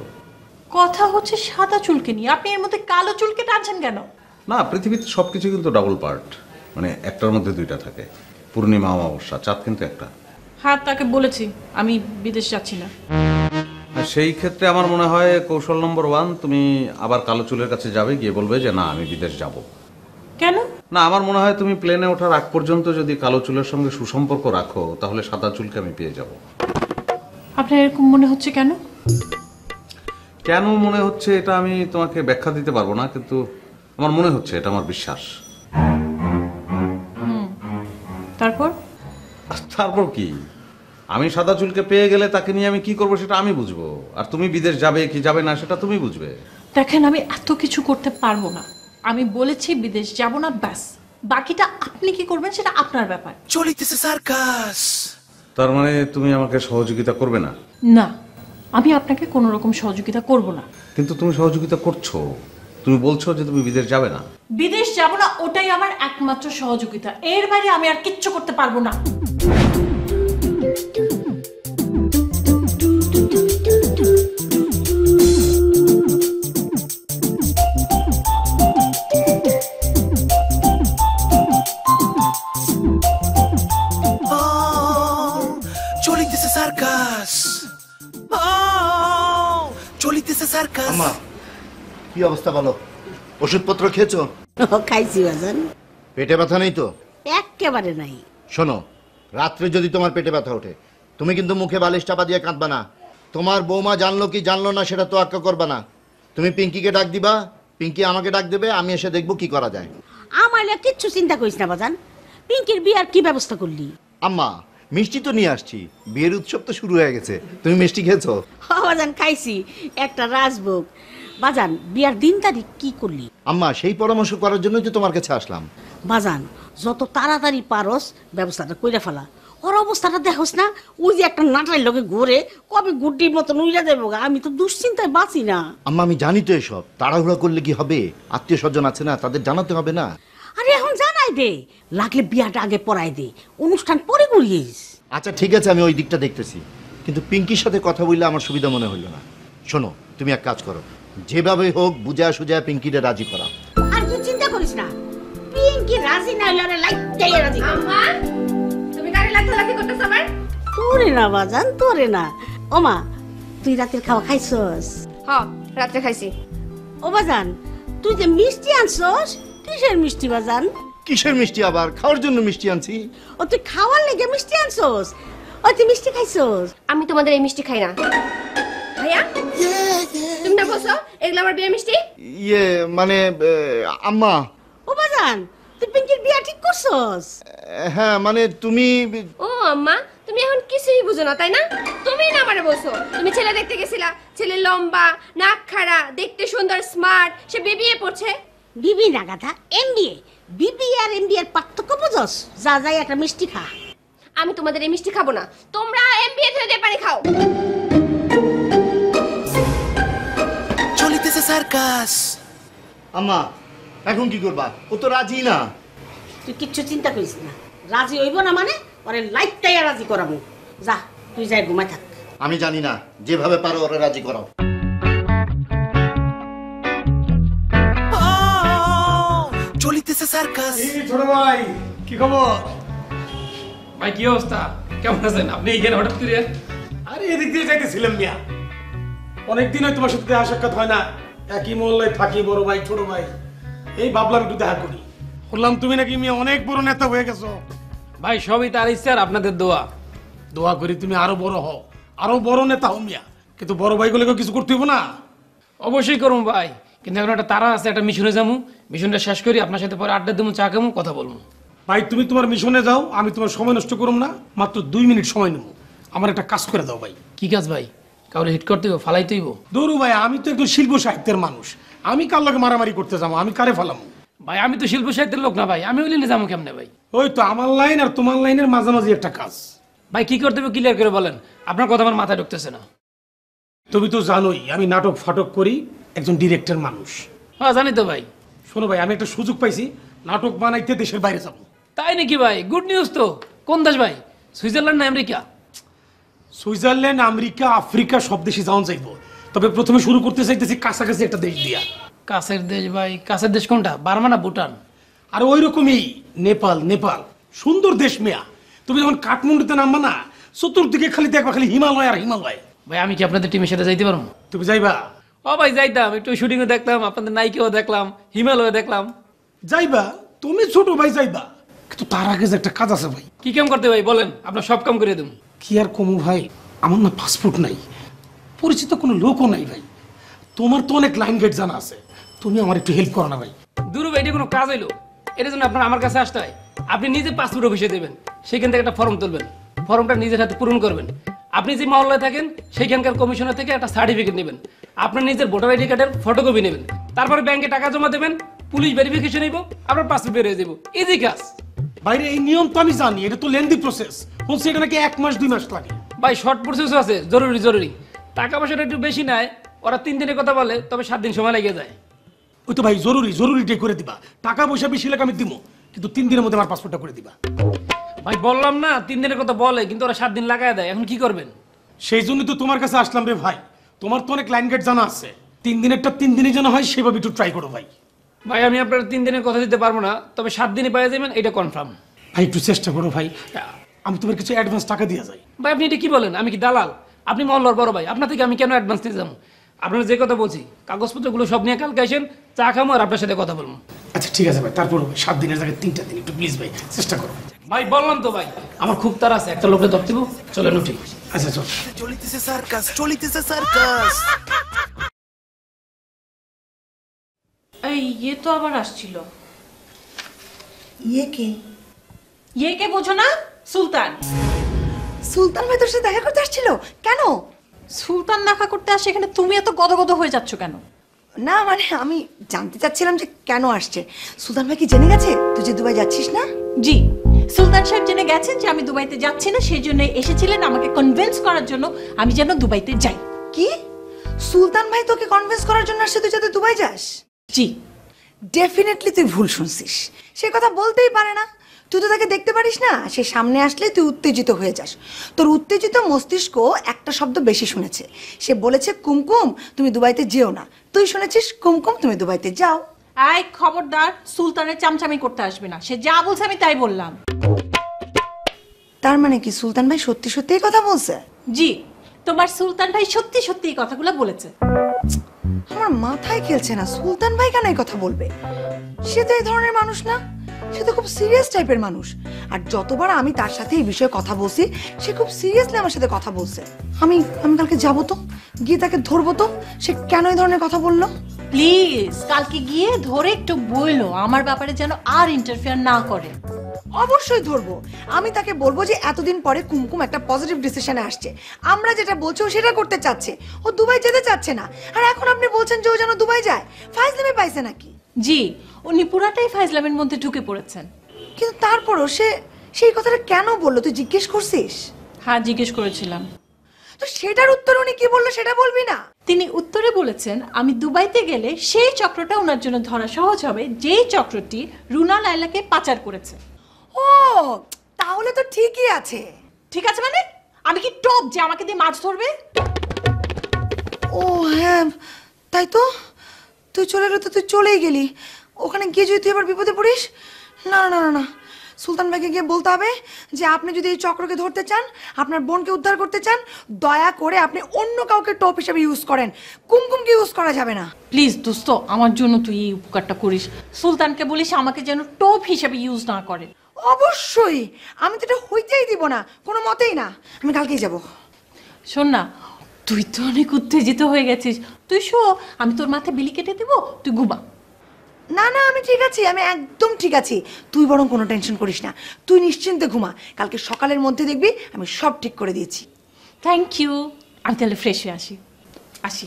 কথা হচ্ছে সাদা চুলকে নিয়ে, আপনি এর মধ্যে কালো চুলকে টানছেন কেন? না, পৃথিবীতে সবকিছু কিন্তু ডাবল পার্ট, মানে একটার মধ্যে দুইটা থাকে। পূর্ণিমা, অমাবস্যা, চাঁদ কিন্তু একটা। হ্যাঁ, তাকে বলেছি আমি বিদেশ যাচ্ছি না। আর সেই ক্ষেত্রে আমার মনে হয় কৌশল নম্বর 1, তুমি আবার কালো চুলের কাছে যাবে, গিয়ে বলবে যে না, আমি বিদেশ যাব। কেন? না, আমার মনে হয় তুমি প্লেনে ওঠার আগ পর্যন্ত যদি কালো চুলের সঙ্গে সুসম্পর্ক রাখো, তাহলে সাদা চুলকে আমি পেয়ে যাব। আপনার এরকম মনে হচ্ছে কেন? কেন মনে হচ্ছে এটা আমি তোমাকে ব্যাখ্যা দিতে পারবো না, কিন্তু আমার মনে হচ্ছে, এটা আমার বিশ্বাস। তারপর কি, আমি সাদা চুলকে পেয়ে গেলে তাকে নিয়ে আমি কি করবো সেটা আমি বুঝবো, আর তুমি বিদেশ যাবে কি যাবে না সেটা তুমি বুঝবে। দেখেন, আমি এত কিছু করতে পারবো না। আমি বলেছি বিদেশ যাব না, ব্যাস। বাকিটা আপনি কি করবেন সেটা আপনার ব্যাপার। চলিতেছে সার্কাস। তার মানে তুমি আমাকে সহযোগিতা করবে না? না, আমি আপনাকে কোনো রকম সহযোগিতা করব না। কিন্তু তুমি সহযোগিতা করছো। তুমি বলছো যে তুমি বিদেশ যাবে না। বিদেশ যাব না, ওটাই আমার একমাত্র সহযোগিতা। এর বাইরে আমি আর কিচ্ছু করতে পারবো না। চলিতেছে সার্কাস, চলিতেছে সার্কাস। আম্মা কি অবস্থা বলো? ওষুধপত্র খেয়েছো? খাইছি বাজান। পেটে ব্যথা নেই তো? একেবারে নাই। শোনো, রাত্রে যদি তোমার পেটে ব্যথা ওঠে, তুমি কিন্তু মুখে বালিশ চাপা দিয়ে কাঁদবা না। তোমার বৌমা জানলো কি জানলো না সেটা তো আক্কা করবা না। তুমি পিঙ্কিকে ডাক দিবা, পিঙ্কি আমাকে ডাক দেবে, আমি এসে দেখবো কি করা যায়। আমার কিচ্ছু চিন্তা করিস না বাজান। পিঙ্কির বিয়ার কি ব্যবস্থা করলি? আম্মা মিষ্টি তো নিয়ে আসছি, বিয়ের উৎসব তো শুরু হয়ে গেছে। তুমি মিষ্টি খেয়েছো? বাজান খাইছি, একটা রাজভোগ। বাজান বিয়ার দিন তারিখ কি করলি? আম্মা সেই পরামর্শ করার জন্যই তো তোমার কাছে আসলাম। বাজান যত তাড়াতাড়ি পারস ব্যবস্থাটা কইরা ফেলা। ওর অবস্থাটা দেখোস না, ওই যে একটা নাটার লোকে ঘুরে কবে গুড্ডির মতন উইরা দেবো। আমি তো দুশ্চিন্তায় বাঁচি না। আম্মা আমি জানি তো এসব, তাড়াহুড়া করলে কি হবে? আত্মীয় স্বজন আছে না, তাদের জানাতে হবে না? আরে এখন জানাই দে, লাগলে বিয়াটা আগে পড়াই দে, অনুষ্ঠান পরে করিস। আচ্ছা ঠিক আছে, আমি ওই দিকটা দেখতেছি, কিন্তু পিঙ্কির সাথে কথা বললে আমার সুবিধা মনে হইল না। শোনো, তুমি এক কাজ করো, যেভাবে হোক বুঝা সুজা পিঙ্কিরে রাজি করা। আর তুই চিন্তা করিস না, পিঙ্কি রাজি না হইলে ওরে লাইটাই রাজি। আম্মা তুমি গাড়ি লাগালাগি করতেছ আমার? তোরে না বাজান, তোরে না। ওমা তুই রাতের খাওয়া খাইছস? হ্যাঁ রাতে খাইছি। ও বাজান তুই যে মিষ্টি আনছস, কিসের মিষ্টি বাজান? কিসের মিষ্টি আবার? খাওয়ার জন্য মিষ্টি আনছি। ও তুই খাওয়ার লেগে মিষ্টি আনছস? ও তুই মিষ্টি খাইছস? আমি তোমাদের এই মিষ্টি খাই না। ভাইয়া তুমি না বলছো এগুলো আমার বিয়ের মিষ্টি? ইয়ে মানে আম্মা। ও বাজান তুই পিঙ্কির বিয়া ঠিক করছস? হ্যাঁ মানে তুমি। ও আম্মা তুমি এখন কিছুই বুঝো না তাই না? তুমি না আমারে বলছো তুমি ছেলে দেখতে গেছিলা, ছেলে লম্বা, নাক খাড়া, দেখতে সুন্দর, স্মার্ট, সে বিবিএ পড়ছে। বিবি না গাধা, এমবিএ। বিবি আর এমবিএ এর পার্থক্য বুঝছস? যা যাই একটা মিষ্টি খা। আমি তোমাদের এই মিষ্টি খাবো না, তোমরা এমবিএ থেকে দিয়ে পানি খাও। চলিতেছে সার্কাস। আম্মা এখন কি করবা? ও তো রাজি না। তুই কিচ্ছু চিন্তা করিস না, রাজি হইব না মানে ওরে লাইটাই রাজি করাবো। যা তুই যাই ঘুমাই থাক। আমি জানি না, যেভাবে পারো ওরে রাজি করাও। চলিতেছে সার্কাস। ছোট ভাই কি খবর? ভাই কি অবস্থা, কেমন আছেন আপনি? এখানে হঠাৎ করে? আরে এদিক দিয়ে যাইতেছিলাম মিয়া, অনেকদিন হয় তোমার সাথে দেখা সাক্ষাৎ হয় না। একই মহল্লায় থাকি, বড় ভাই ছোট ভাই। এই ভাবলাম একটু দেখা করি। বললাম তুমি নাকি মিয়া অনেক বড় নেতা হয়ে গেছো। ভাই সবই তার ইচ্ছা আর আপনাদের দোয়া। দোয়া করি তুমি আরো বড় হও, আরো বড় নেতা হও মিয়া। কিন্তু বড় ভাইগুলোকে কিছু করতে হইব না? অবশ্যই করুন ভাই, কিন্তু এখন একটা তারা আছে, একটা মিশনে যাবো। মিশনটা শেষ করি, আপনার সাথে পরে আড্ডা দেবো, চা খাবো, কথা বলবো। ভাই তুমি তোমার মিশনে যাও, আমি তোমার সময় নষ্ট করুম না। মাত্র 2 মিনিট সময় নেবো, আমার একটা কাজ করে দাও ভাই। কি কাজ ভাই? কাউরে হিট করতে হইব, ফালাইতে হইব? দৌড়ু ভাই, আমি তো একটু শিল্প সাহিত্যের মানুষ, আমি কার লগে মারামারি করতে যাবো? আমি কারে ফালামো? ভাই আমি তো শিল্প সাহিত্যের লোক না ভাই, আমি ওই লাইনে যাবো কেমনে ভাই? ওই তো আমার লাইন আর তোমার লাইনের মাঝামাঝি একটা কাজ। ভাই কি করতে হবে ক্লিয়ার করে বলেন, আপনার কথা আমার মাথায় ঢুকতেছে না। তুমি তো জানোই আমি নাটক ফাটক করি, একজন ডিরেক্টর মানুষ। হ্যাঁ জানি তো ভাই। শোনো ভাই, আমি একটা সুযোগ পাইছি, নাটক বানাইতে দেশের বাইরে যাবো। তাই নাকি ভাই? গুড নিউজ তো। কোন দেশ ভাই? সুইজারল্যান্ড না আমেরিকা? সুইজারল্যান্ড, আমেরিকা, আফ্রিকা সব দেশে যাওয়া যাইব, তবে প্রথমে শুরু করতে চাইতেছি কাছাকাছি একটা দেশ দিয়া। কাছের দেশ ভাই? কাছের দেশ কোনটা, বার্মা না ভুটান? আর ওই রকমই নেপাল। নেপাল সুন্দর দেশ মিয়া। তুমি যখন কাঠমান্ডুতে নামবা না, চতুর্দিকে খালি দেখবা খালি হিমালয় আর হিমালয়। ভাই আমি কি আপনাদের টিমের সাথে যাইতে পারবো? তুমি যাইবা? ও ভাই যাইতাম, একটু শুটিংও দেখলাম, আপনাদের নায়িকাও দেখলাম, হিমালয় দেখলাম। যাইবা তুমি ছোট ভাই, যাইবা, কিন্তু তার আগে যে একটা কাজ আছে ভাই। কি কাম করতে ভাই বলেন, আপনার সব কাম করে দেবো। কি আর কমু ভাই, আমার না পাসপোর্ট নাই, পরিচিত কোনো লোকও নাই ভাই। তোমার তো অনেক লাইন গেট জানা আছে, তুমি আমার একটু হেল্প করো না ভাই। দূর ভাই, এটা কোনো কাজ হইলো? এটার জন্য আপনার আমার কাছে আসতে হয়? আপনি নিজে পাসপোর্ট অফিসে দেবেন, সেখান থেকে একটা ফর্ম তুলবেন, ফর্মটা নিজের হাতে পূরণ করবেন। আপনি যে মহল্লায় থাকেন সেইখানকার কমিশনার থেকে একটা সার্টিফিকেট নেবেন, আপনার নিজের ভোটার আইডি কার্ডের ফটোকপি নেবেন, তারপরে ব্যাংকে টাকা জমা দেবেন, পুলিশ ভেরিফিকেশন নিব, আপনার পাসপোর্ট বের হয়ে যাবো। ইজি কাজ। বাইরে এই নিয়ম তো আমি জানি, এটা তো লেন্দি প্রসেস, বলছি এটা নাকি 1 মাস 2 মাস লাগে। ভাই শর্ট প্রসেসও আছে, জরুরি। টাকা পয়সাটা একটু বেশি নেয়, ওরা 3 দিনের কথা বলে, তবে 7 দিন সময় লেগে যায়। ওই তো ভাই জরুরিটাই করে দিবা। টাকা পয়সা বেশি লাগে আমি দিব, কিন্তু 3 দিনের মধ্যে আমার পাসপোর্টটা করে দিবা। ভাই বললাম না 3 দিনের কথা বলে, কিন্তু ওরা 7 দিন লাগায় দেয়। এখন কি করবেন? সেই জন্য তো তোমার কাছে আসলাম রে ভাই। তোমার তো অনেক লাইন গেট জানা আছে, 3 দিনেরটা 3 দিনে যেন হয় সেভাবে একটু ট্রাই করো ভাই। ভাই আমি আপনার 3 দিনের কথা দিতে পারবো না, তবে 7 দিনে পেয়ে যাবেন, এটা কনফার্ম। ভাই একটু চেষ্টা করো ভাই, আমি তোমার কিছু অ্যাডভান্স টাকা দিয়ে যাই। ভাই আপনি এটা কি বলেন? আমি কি দালাল? আপনি মহল্লার বড় ভাই, আপনার থেকে আমি কেন অ্যাডভান্স নিয়ে যাবো? আপনার যে কথা বলছি কাগজপত্রগুলো সব নিয়ে কালকে আসেন, চা খামো আর আপনার সাথে কথা বলবো। আচ্ছা ঠিক আছে ভাই, তারপর 7 দিনের জায়গায় 3টা দিন একটু প্লিজ ভাই চেষ্টা করো। ভাই বললাম তো ভাই, আমার খুব তাড়া আছে, একটা লোককে ধরতে দিব। চলেন উঠি। আচ্ছা চল। চলিতেছে সার্কাস, চলিতেছে সার্কাস। এই ইয়ে তো আবার আসছিল। ইয়ে কে? ইয়ে কে বোঝো না? সুলতান। সুলতান ভাই তোর সাথে দেখা করতে আসছিল কেন? সুলতান দেখা করতে আসে, এখানে তুমি এত গদগদ হয়ে যাচ্ছ কেন? না মানে আমি জানতে চাচ্ছিলাম যে কেন আসছে। সুলতান ভাই কি জেনে গেছে তুই যে দুবাই যাচ্ছিস না? জি, সুলতান সাহেব জেনে গেছেন যে আমি দুবাইতে যাচ্ছি না, সেই জন্য এসেছিলেন আমাকে কনভিন্স করার জন্য আমি যেন দুবাইতে যাই। কি? সুলতান ভাই তোকে কনভিন্স করার জন্য আসছে তুই যাতে দুবাই যাস? জি। ডেফিনেটলি তুই ভুল শুনছিস, সে কথা বলতেই পারে না। তুই তো তাকে দেখতে পারিস না, সে সামনে আসলে তুই উত্তেজিত হয়ে যাস। তোর উত্তেজিত মস্তিষ্ক একটা শব্দ বেশি শুনেছে, সে বলেছে কুমকুম তুমি দুবাইতে যেও না, তুই শুনেছিস কুমকুম তুমি দুবাইতে যাও। আই খবরদার, সুলতানের চামচামি করতে আসবে না, সে যা বলছে আমি তাই বললাম। তার মানে কি সুলতান ভাই সত্যি সত্যিই কথা বলছে? জি, তোমার সুলতান ভাই সত্যি সত্যি এই কথাগুলো বলেছে। আমার মাথায় খেলছে না, সুলতান ভাই কেন এই কথা বলবে? সে তো এই ধরনের মানুষ না, সে তো খুব সিরিয়াস টাইপের মানুষ। আর যতবার আমি তার সাথে এই বিষয়ে কথা বলছি সে খুব সিরিয়াসলি আমার সাথে কথা বলছে। আমি কালকে যাবো তো, গিয়ে তাকে ধরবো তো সে কেন এই ধরনের কথা বললো। প্লিজ কালকে গিয়ে ধরে একটু বললো আমার ব্যাপারে যেন আর ইন্টারফেয়ার না করে। অবশ্যই ধরবো, আমি তাকে বলবো যে এতদিন পরে কুমকুম একটা পজিটিভ ডিসিশনে আসছে, আমরা যেটা বলছি ও সেটা করতে চাচ্ছে, ও দুবাই যেতে চাচ্ছে না। আর এখন আপনি বলছেন যে ও যেন দুবাই যায়, ফাইজলামি পাইছে নাকি? জি, উনি পুরাটাই ফাইজলামের মধ্যে ঢুকে পড়েছেন। কিন্তু তারপরও সে সেই কথাটা কেন বললো তুই জিজ্ঞেস করছিস? হ্যাঁ জিজ্ঞেস করেছিলাম। তো সেটার উত্তর উনি কি বললো সেটা বলবি না? তিনি উত্তরে বলেছেন আমি দুবাইতে গেলে সেই চক্রটা ওনার জন্য ধরা সহজ হবে যেই চক্রটি রুনা লায়লাকে পাচার করেছে। ও তাহলে তো ঠিকই আছে। ঠিক আছে মানে আমি কি টপ যে আমাকে দিয়ে মাছ ধরবে? ও হ্যাঁ তাই তো, তুই চলে গেলে তো তুই চলেই গেলি, ওখানে গিয়ে যদি তুই আবার বিপদে পড়িস। না না না না, সুলতান ভাইকে গিয়ে বলতে হবে যে আপনি যদি এই চক্রকে ধরতে চান, আপনার বোনকে উদ্ধার করতে চান, দয়া করে আপনি অন্য কাউকে টপ হিসেবে ইউজ করেন, কুমকুমকে ইউজ করা যাবে না। প্লিজ দোস্ত আমার জন্য তুই এই উপকারটা করিস, সুলতানকে বলিস আমাকে যেন টপ হিসেবে ইউজ না করে। অবশ্যই, আমি তো এটা হইতেই দিব না কোনো মতেই না, আমি কালকেই যাব। শোন না, তুই তো অনেক উত্তেজিত হয়ে গেছিস, তুই শো আমি তোর মাথায় বিলি কেটে দিব, তুই ঘুমা। না না আমি ঠিক আছি, আমি একদম ঠিক আছি, তুই বরং কোনো টেনশন করিস না, তুই নিশ্চিন্তে ঘুমা, কালকে সকালের মধ্যে দেখবি আমি সব ঠিক করে দিয়েছি। থ্যাংক ইউ, আমি তাহলে ফ্রেশ হয়ে আসি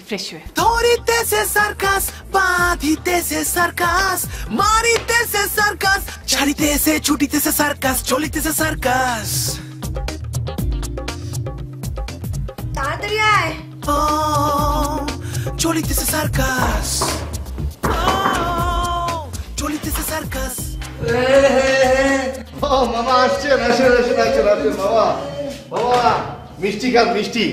ফ্রেশ হয়ে। ধরিতেছে সার্কাস, বাঁধিতেছে সার্কাস, মারিতেছে সার্কাস, ছাড়িতেছে ছুটিতেছে সার্কাস, চলিতেছে সার্কাস। তাড়াতাড়ি আয়। ও চলিতেছে সার্কাস, চলিতেছে সার্কাস। ও মামা আসছেন, আসেন আসেন আসেন আসেন বাবা। বাবা মিষ্টি খান, মিষ্টি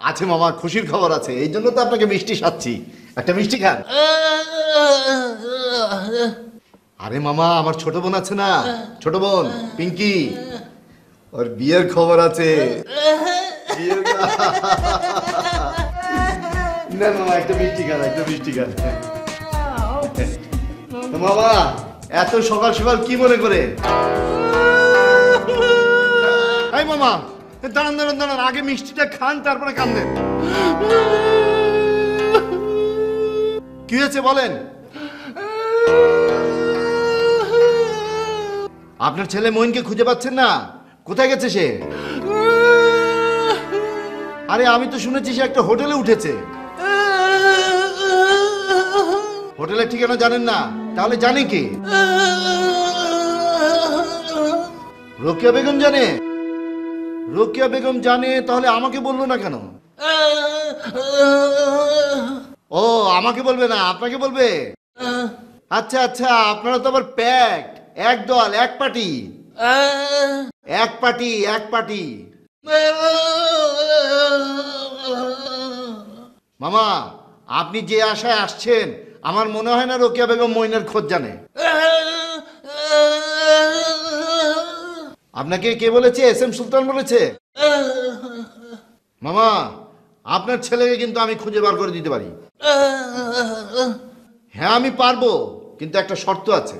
আছে মামা, খুশির খবর আছে, এই জন্য তো আপনাকে মিষ্টি সাচ্ছি, একটা মিষ্টি খান। আরে মামা আমার ছোট বোন আছে না, ছোট বোন পিঙ্কি, ওর বিয়ের খবর আছে। না মামা একটা মিষ্টি খান, একটা মিষ্টি খান। মামা এত সকাল সকাল কি মনে করে? এই মামা দাঁড়ান দাঁড়ান দাঁড়ান, আগে মিষ্টিটা খান তারপরে কান্দেন। কি হয়েছে বলেন? আপনার ছেলে মইনকে খুঁজে পাচ্ছেন না, কোথায় গেছে সে? আরে আমি তো শুনেছি সে একটা হোটেলে উঠেছে। হোটেলের ঠিকানা জানেন না? তাহলে জানে কি? রোকেয়া বেগম জানে? রোকেয়া বেগম জানে তাহলে আমাকে বললো না কেন? ও আমাকে বলবে না, আপনাকে বলবে? আচ্ছা আচ্ছা, আপনারা তো আবার প্যাক, এক দল, এক পার্টি, এক পার্টি, এক পার্টি। মামা, আপনি যে আশায় আসছেন আমার মনে হয় না রোকেয়া বেগম মইনের খোঁজ জানে। আপনাকে কে বলেছে? এস এম সুলতান বলেছে? মামা, আপনার ছেলেকে কিন্তু আমি খুঁজে বার করে দিতে পারি। হ্যাঁ আমি পারবো, কিন্তু একটা শর্ত আছে।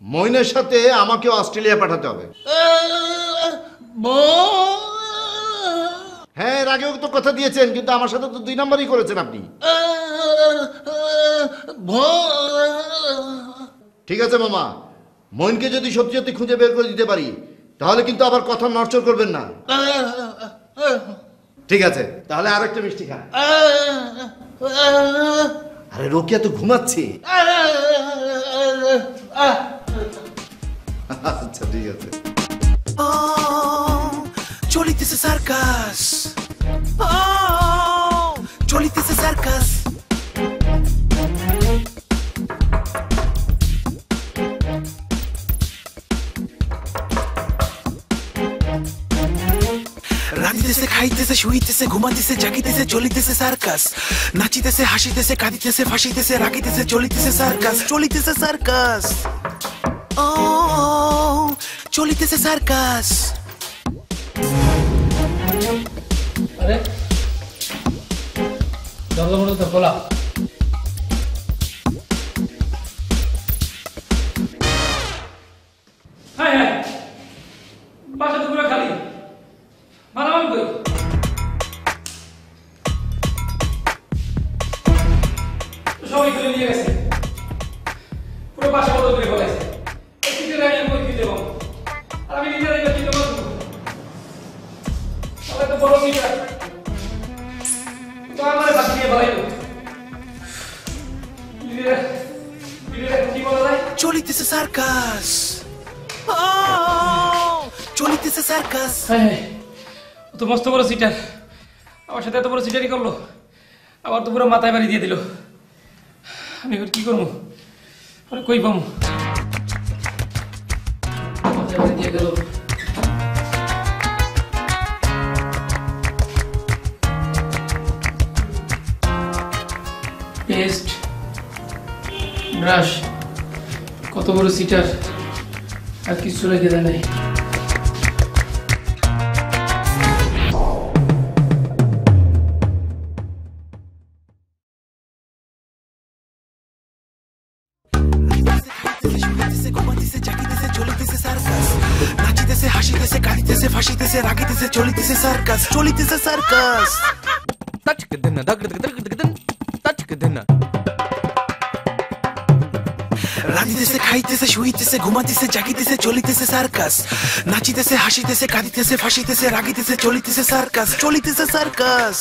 মইনের সাথে আমাকে অস্ট্রেলিয়া পাঠাতে হবে। হ্যাঁ, এর আগেও তো কথা দিয়েছেন, কিন্তু আমার সাথে তো 2 নম্বরই করেছেন আপনি। ঠিক আছে মামা, মইনকে যদি সত্যি সত্যি খুঁজে বের করে দিতে পারি তাহলে কিন্তু আবার কথা নড়চড় করবেন না। ঠিক আছে, তাহলে আরেকটা মিষ্টি খান। আরে রোকেয়া তো ঘুমাচ্ছে। আচ্ছা ঠিক আছে। চলিতেছে সার্কাস, চলিতেছে সার্কাস। রাঁধিতেছে, খাইতেছে, শুইতেছে, ঘুমাইতেছে, জাগিতেছে, চলিতেছে সার্কাস। নাচিতেছে, হাসিতেছে, কাঁদিতেছে, ফাঁসিতেছে, রাগিতেছে, চলিতেছে সার্কাস, চলিতেছে সার্কাস। ও চলিতেছে সার্কাস। আরে দরজা মনে তো খোলা। হ্যাঁ হ্যাঁ, বাসা তো পুরো খালি। মালামাল কই? সবাই তুলে নিয়ে গেছে, পুরো বাসা বদল করে ফেলাইছে। আর আমি নিজে দেখে কি করবো? সবাই তো বড় মিটার তো আমার বাকি দিয়ে ভালো। চলিতেছে সার্কাস, চলিতেছে সার্কাস। ও তো মস্ত বড় সিটার, আমার সাথে এত বড় সিটারই করলো, আবার তো পুরো মাথায় বাড়ি দিয়ে দিল। আমি এবার কি করবো? কই পাবো? মাথায় বাড়ি দিয়ে গেল। পেস্ট, ব্রাশ, কত বড় সিটার, আর কিছু রেখে দেয় নাই। নাচিতেছে, হাসিতেছে, কাঁদিতেছে, ফাঁসিতেছে, রাগিতেছে, চলিতেছে সার্কাস, চলিতেছে সার্কাস। রাঁধিতেছে, খাইতেছে, শুইতেছে, ঘুমাইতেছে, জাগিতেছে, চলিতেছে সার্কাস। নাচিতেছে, হাসিতেছে, কাঁদিতেছে, ফাঁসিতেছে, রাগিতেছে, চলিতেছে সার্কাস, চলিতেছে সার্কাস।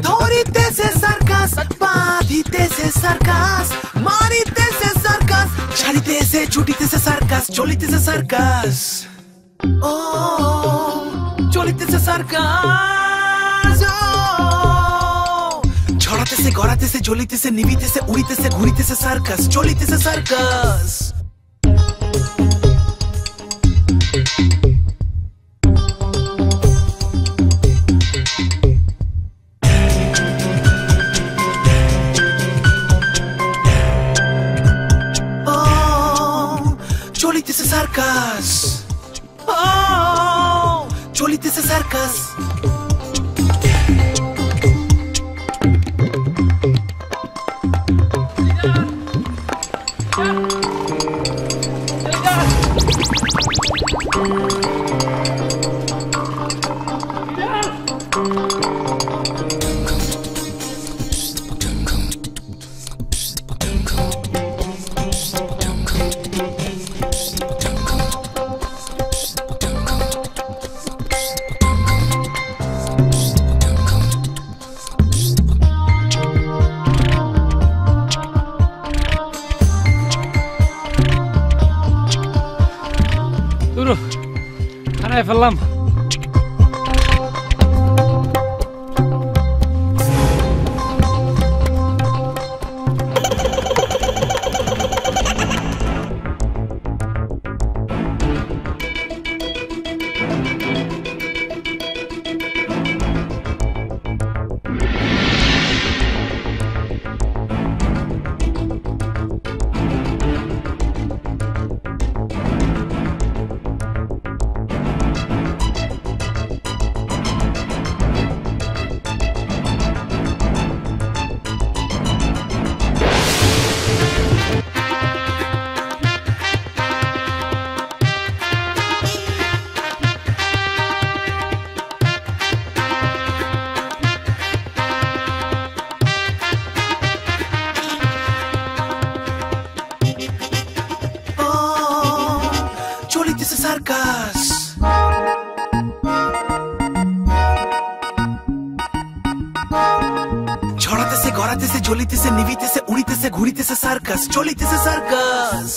ধরিতেছে সার্কাস, বাঁধিতেছে সার্কাস, মারিতেছে সার্কাস, ছাড়িতেছে, ছুটিতেছে সার্কাস, চলিতেছে সার্কাস। ও চলিতেছে সার্কাস। ছড়াতেছে, গড়াতেছে, জ্বলিতেছে, নিবিতেছে, উড়িতেছে, ঘুরিতেছে সার্কাস, চলিতেছে সার্কাস। চলিতেছে সার্কাস, চলিতেছে সার্কাস। হারায় ফেললাম। চলিতেছে সার্কাস, ছড়াতেছে গড়াতেছে জ্বলিতেছে নিভিতেছে উড়িতেছে ঘুরিতেছে সার্কাস, চলিতেছে সার্কাস।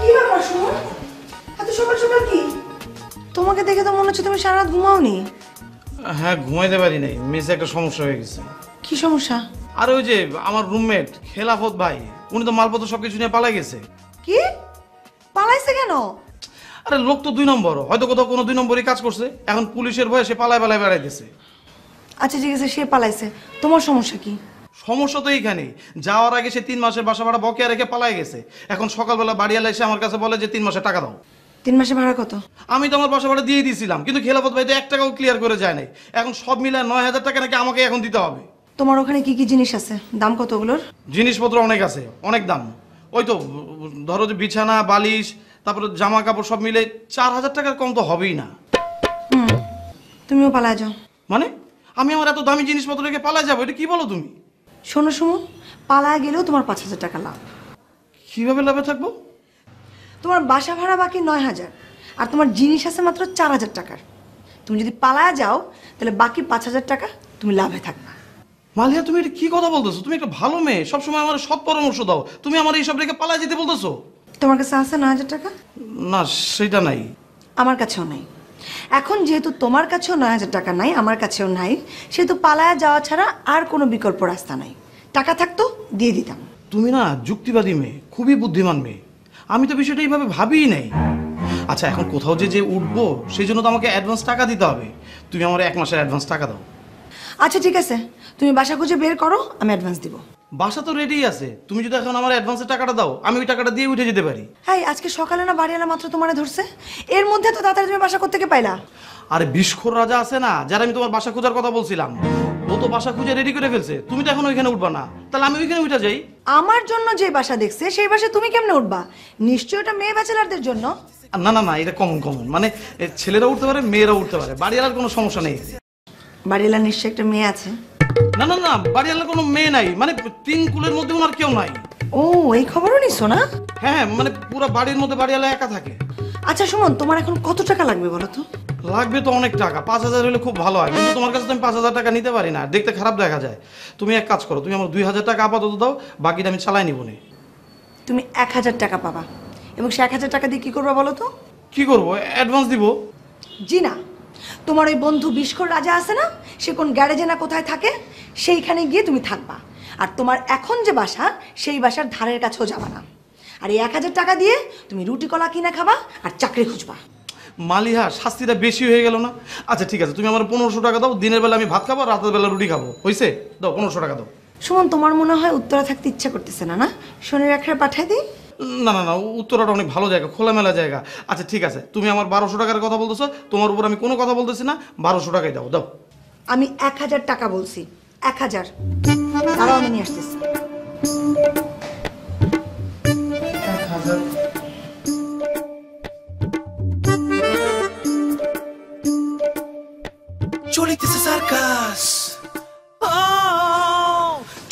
কি ব্যাপার সুমন, এত সকাল সকাল কি? তোমাকে দেখে তো মনে হচ্ছে তুমি সারা রাত ঘুমাওনি। হ্যাঁ, ঘুমাইতে পারি নাই, মেসে একটা সমস্যা হয়ে গেছে। কি সমস্যা? আর ওই যে আমার রুমমেট খেলাফত ভাই, উনি তো মালপত্র সবকিছু নিয়ে পালাই গেছে। কি পালাইছে কেন? আরে লোক তো 2 নম্বর, হয়তো কোথাও কোনো 2 নম্বরই কাজ করছে, এখন পুলিশের ভয়ে সে পালায় পালায় বেড়াইতেছে। আচ্ছা ঠিক আছে, সে পালাইছে, তোমার সমস্যা কি? সমস্যা তো এইখানে, যাওয়ার আগে সে 3 মাসের বাসা ভাড়া বকেয়া রেখে পালাই গেছে। এখন সকালবেলা বাড়িওয়ালা এসে আমার কাছে বলে যে 3 মাসের টাকা দাও। 3 মাসের ভাড়া কত? আমি তো আমার বাসা ভাড়া দিয়ে দিয়েছিলাম, কিন্তু খেলাফত ভাই তো 1 টাকাও ক্লিয়ার করে যায় নাই। এখন সব মিলে 9000 টাকা নাকি আমাকে এখন দিতে হবে। তোমার ওখানে কি কি জিনিস আছে? দাম কত ওগুলোর? জিনিসপত্র অনেক আছে, অনেক দাম। ওই তো ধরো যে বিছানা, বালিশ, তারপরে জামা কাপড় সব মিলে 4000 টাকার কম তো হবেই না। তুমিও পালায় যাও? মানে আমি আমার এত দামি জিনিসপত্র রেখে পালায় যাবো, এটা কি বলো তুমি? শোনো সুমন, পালায় গেলেও তোমার 5000 টাকা লাভ। কিভাবে লাভে থাকবো? তোমার বাসা ভাড়া বাকি 9000, আর তোমার জিনিস আছে মাত্র 4000 টাকার। তুমি যদি পালায় যাও তাহলে বাকি 5000 টাকা তুমি লাভে থাকবা। মালিয়া, তুমি এটা কি কথা বলতেছো? তুমি একটা ভালো মেয়ে, সবসময় আমার সৎ পরামর্শ দাও, তুমি আমার এইসব রেখে পালায় যেতে বলতেছো? তোমার কাছে আছে 9000 টাকা? না, সেটা নাই। আমার কাছেও নাই। এখন যেহেতু তোমার কাছেও 9000 টাকা নাই, আমার কাছেও নাই, সেহেতু পালায়া যাওয়া ছাড়া আর কোনো বিকল্প রাস্তা নাই। টাকা থাকতো দিয়ে দিতাম। তুমি না যুক্তিবাদী মেয়ে, খুবই বুদ্ধিমান মেয়ে। আমি তো বিষয়টা এইভাবে ভাবিই নাই। আচ্ছা, এখন কোথাও যে উঠবো সেই জন্য তো আমাকে অ্যাডভান্স টাকা দিতে হবে। তুমি আমার 1 মাসের অ্যাডভান্স টাকা দাও। আচ্ছা ঠিক আছে, তুমি বাসা খুঁজে বের করো, আমি অ্যাডভান্স দিব। বাসা তো রেডি আছে, তুমি যদি এখন আমার অ্যাডভান্সের টাকাটা দাও, আমি ওই টাকাটা দিয়ে উঠে যেতে পারি। হ্যাঁ, আজকে সকালে না বাড়িওয়ালা মাত্র তোমারে ধরছে, এর মধ্যে তো তাড়াতাড়ি তুমি বাসা কোত্থেকে পাইলা? আরে বিস্খোর রাজা আছে না, যারা আমি তোমার বাসা খোঁজার কথা বলছিলাম, ও তো বাসা খুঁজে রেডি করে ফেলছে। তুমি তো এখন ওইখানে উঠবা না, তাহলে আমি ওইখানে উঠে যাই। আমার জন্য যে বাসা দেখছে সেই বাসা তুমি কেমনে উঠবা? নিশ্চয়ই ওটা মেয়ে ব্যাচেলারদের জন্য। না না না, এটা কমন কমন, মানে ছেলেরা উঠতে পারে, মেয়েরা উঠতে পারে, বাড়িওয়ালার কোনো সমস্যা নেই। বাড়িওয়ালা নিশ্চয়ই একটা মেয়ে আছে। না না না, বাড়িওয়ালার কোনো মেয়ে নাই, মানে 3 কুলের মধ্যে ওনার কেউ নাই। ও, এই খবরও নিছো না? হ্যাঁ, মানে পুরো বাড়ির মধ্যে বাড়িওয়ালা একা থাকে। আচ্ছা সুমন, তোমার এখন কত টাকা লাগবে বলো তো? লাগবে তো অনেক টাকা, 5000 হলে খুব ভালো হয়, কিন্তু তোমার কাছে তো আমি 5000 টাকা নিতে পারি না, দেখতে খারাপ দেখা যায়। তুমি এক কাজ করো, তুমি আমার 2000 টাকা আপাতত দাও, বাকিটা আমি চালাই নিব। তুমি 1000 টাকা পাবা, এবং সে 1000 টাকা দিয়ে কি করবা বলো তো? কি করবো? অ্যাডভান্স দিব। জি না, তোমার ওই বন্ধু বিস্কর রাজা আছে না, সে কোন গ্যারেজে না কোথায় থাকে, সেইখানে গিয়ে তুমি থাকবা। আর তোমার এখন যে বাসা, সেই বাসার ধারের কাছেও যাবা না। আর এই 1000 টাকা দিয়ে তুমি রুটি কলা কিনে খাবা আর চাকরি খুঁজবা। মালিহা, শাস্তিটা বেশি হয়ে গেল না? আচ্ছা ঠিক আছে, তুমি আমার 1500 টাকা দাও, দিনের বেলা আমি ভাত খাবো, রাতের বেলা রুটি খাবো, হয়েছে? দাও 1500 টাকা দাও। সুমন, তোমার মনে হয় উত্তরা থাকতে ইচ্ছা করতেছে না, না? শনির আখড়া পাঠাই দিই? না না না, উত্তরাটা অনেক ভালো জায়গা, খোলামেলা জায়গা। আচ্ছা ঠিক আছে, তুমি আমার 1200 টাকার কথা বলতেছো, তোমার উপর আমি কোনো কথা বলতেছি না, 1200 টাকাই দাও। দাও। আমি 1000 টাকা বলছি, 1000। তারাও আমি নিয়ে আসতেছি। 1000? চলিতেছে সার্কাস,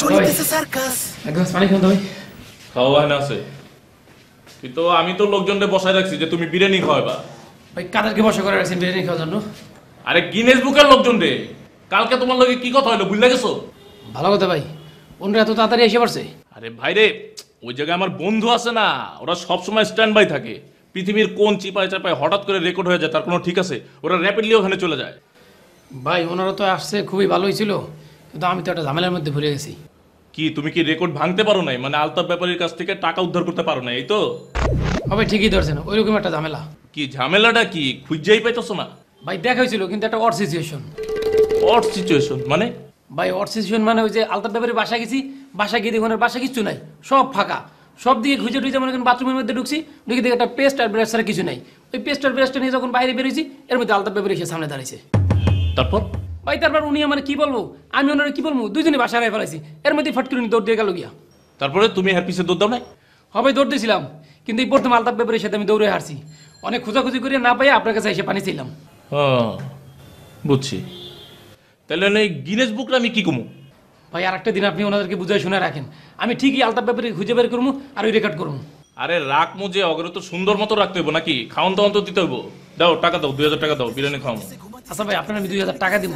চলিতেছে সার্কাস। এক গ্লাস পানি খাও ভাই। খাওয়া না আছে, কিন্তু আমি তো লোকজনকে বসায় রাখছি যে তুমি বিরিয়ানি খাওয়াবা। ভাই কাদেরকে বসা করে রাখছেন বিরিয়ানি খাওয়ার জন্য? আরে গিনেস বুকের লোকজন রে, কালকে তোমার লগে কি কথা হলো ভুলে গেছো? ভালো কথা ভাই, ওনরা এত তাড়াতাড়ি এসে পড়ছে? আরে ভাই রে, ওই জায়গায় আমার বন্ধু আছে না, ওরা সব সময় স্ট্যান্ড বাই থাকে, পৃথিবীর কোন চিপায় চাপায় হঠাৎ করে রেকর্ড হয়ে যায় তার কোনো ঠিক আছে? ওরা র্যাপিডলি ওখানে চলে যায়। ভাই ওনারা তো আসছে খুবই ভালোই ছিল, কিন্তু আমি তো একটা ঝামেলার মধ্যে ভরে গেছি। কি তুমি কি রেকর্ড ভাঙতে পারো নাই? মানে আলতাফ ব্যাপারীর কাছ থেকে টাকা উদ্ধার করতে পারো না, এই তো? হবে ঠিকই ধরছেন, ওইরকম একটা ঝামেলা। কি ঝামেলাটা কি খুঁজেই পাইতেছো না? ভাই দেখা হয়েছিল, কিন্তু একটা অড সিচুয়েশন। অড সিচুয়েশন মানে? ভাই অড সিচুয়েশন মানে ওই যে আলতাফ ব্যাপারীর বাসা গেছি, বাসা গিয়ে দেখুন বাসা কিচ্ছু নাই, সব ফাঁকা। সব দিকে খুঁজে টুজে মনে করেন বাথরুমের মধ্যে ঢুকছি, ঢুকে দেখে একটা পেস্ট আর ব্রাশ ছাড়া কিছু নাই। ওই পেস্ট আর ব্রাশটা নিয়ে যখন বাইরে বেরিয়েছি, এর মধ্যে আলতাফ ব্যাপারী এসে সামনে দাঁড়িয়েছে। তারপর ভাই তারপর উনি আমার কি বলবো, আমি ওনারা কি বলবো, দুইজনে বাসা হারাই ফেলাইছি। এর মধ্যে ফট করে উনি দৌড় দিয়ে গেল গিয়া। তারপরে তুমি এর পিছে দৌড় দাও নাই? হবে দৌড় দিয়েছিলাম, কিন্তু এই প্রথম আলতাফ ব্যাপারীর সাথে আমি দৌড়ে হারছি। অনেক খোঁজাখুঁজি করে না পাই আপনার কাছে এসে পানি ছিলাম। বুঝছি। তাহলে এই গিনেস বুকটা আমি কি কমু? ভাই আর একটা দিন আপনি ওনাদেরকে বুঝাই শুনে রাখেন, আমি ঠিকই আলতাফ ব্যাপারী খুঁজে বের করবো আর ওই রেকর্ড করবো। আরে রাখমু যে অগরে তো সুন্দর মতো রাখতে হইব নাকি? খাওন তো অন্তত দিতে হইব। দাও টাকা দাও, 2000 টাকা দাও, বিরিয়ানি খাওয়াবো। আচ্ছা ভাই আপনার আমি 2000 টাকা দিব,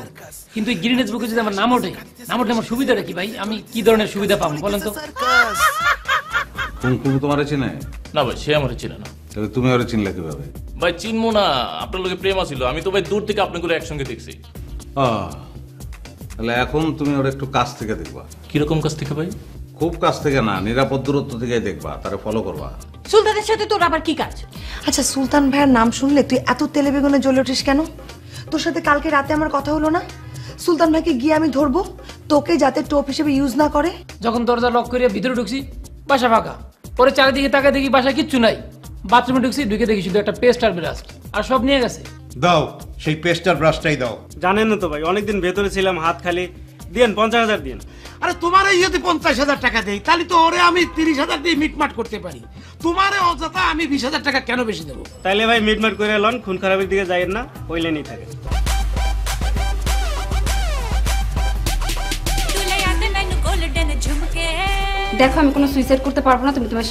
কিন্তু এই গিনেস বুকে যদি আমার নাম ওঠে, নাম ওঠে আমার সুবিধাটা কি ভাই? আমি কি ধরনের সুবিধা পাবো বলেন তো? কুমকুম তোমারে চিনে? না ভাই সে আমার চিনে না। তাহলে তুমি ওরে চিনলে কিভাবে? ভাই চিনবো না, আপনার লোকে প্রেম আছিল। আমি তো ভাই দূর থেকে আপনাদের একসঙ্গে দেখছি। তাহলে এখন তুমি ওর একটু কাছ থেকে দেখবা। কিরকম কাছ থেকে ভাই? খুব কাছ থেকে না, নিরাপদ দূরত্ব থেকে দেখবা, তারে ফলো করবা। সুলতানের সাথে তোর আবার কি কাজ? আচ্ছা সুলতান ভাইয়ের নাম শুনলে তুই এত তেলে বেগুনে জ্বলে উঠিস কেন? তোর সাথে কালকে রাতে আমার কথা হলো না, সুলতান ভাইকে গিয়ে আমি ধরবো, তোকে যাতে টোপ হিসেবে ইউজ না করে। যখন দরজা লক করে ভিতরে ঢুকছি, বাসা ফাঁকা। পরে চারিদিকে তাকা দেখি বাসা কিচ্ছু নাই। বাথরুমে ঢুকছি, ঢুকে দেখি শুধু একটা পেস্ট আর ব্রাশ, আর সব নিয়ে গেছে। দাও সেই পেস্টার ব্রাশটাই দাও। জানেন না তো ভাই, অনেকদিন ভেতরে ছিলাম, হাত খালি। দিন 50,000 দিন। আরে তোমারে যদি 50,000 টাকা দেই, তাহলে তো ওরে আমি 30,000 দিয়ে মিটমাট করতে পারি। তোমারে অযথা আমি 20,000 টাকা কেন বেশি দেবো? তাইলে ভাই মিটমাট করে লন, খুন খারাপের দিকে যাইয়েন না, হইলেনই থাকে। দেখো আমি কোনো সুইসাইড করতে পারবো না, তুমি তোমার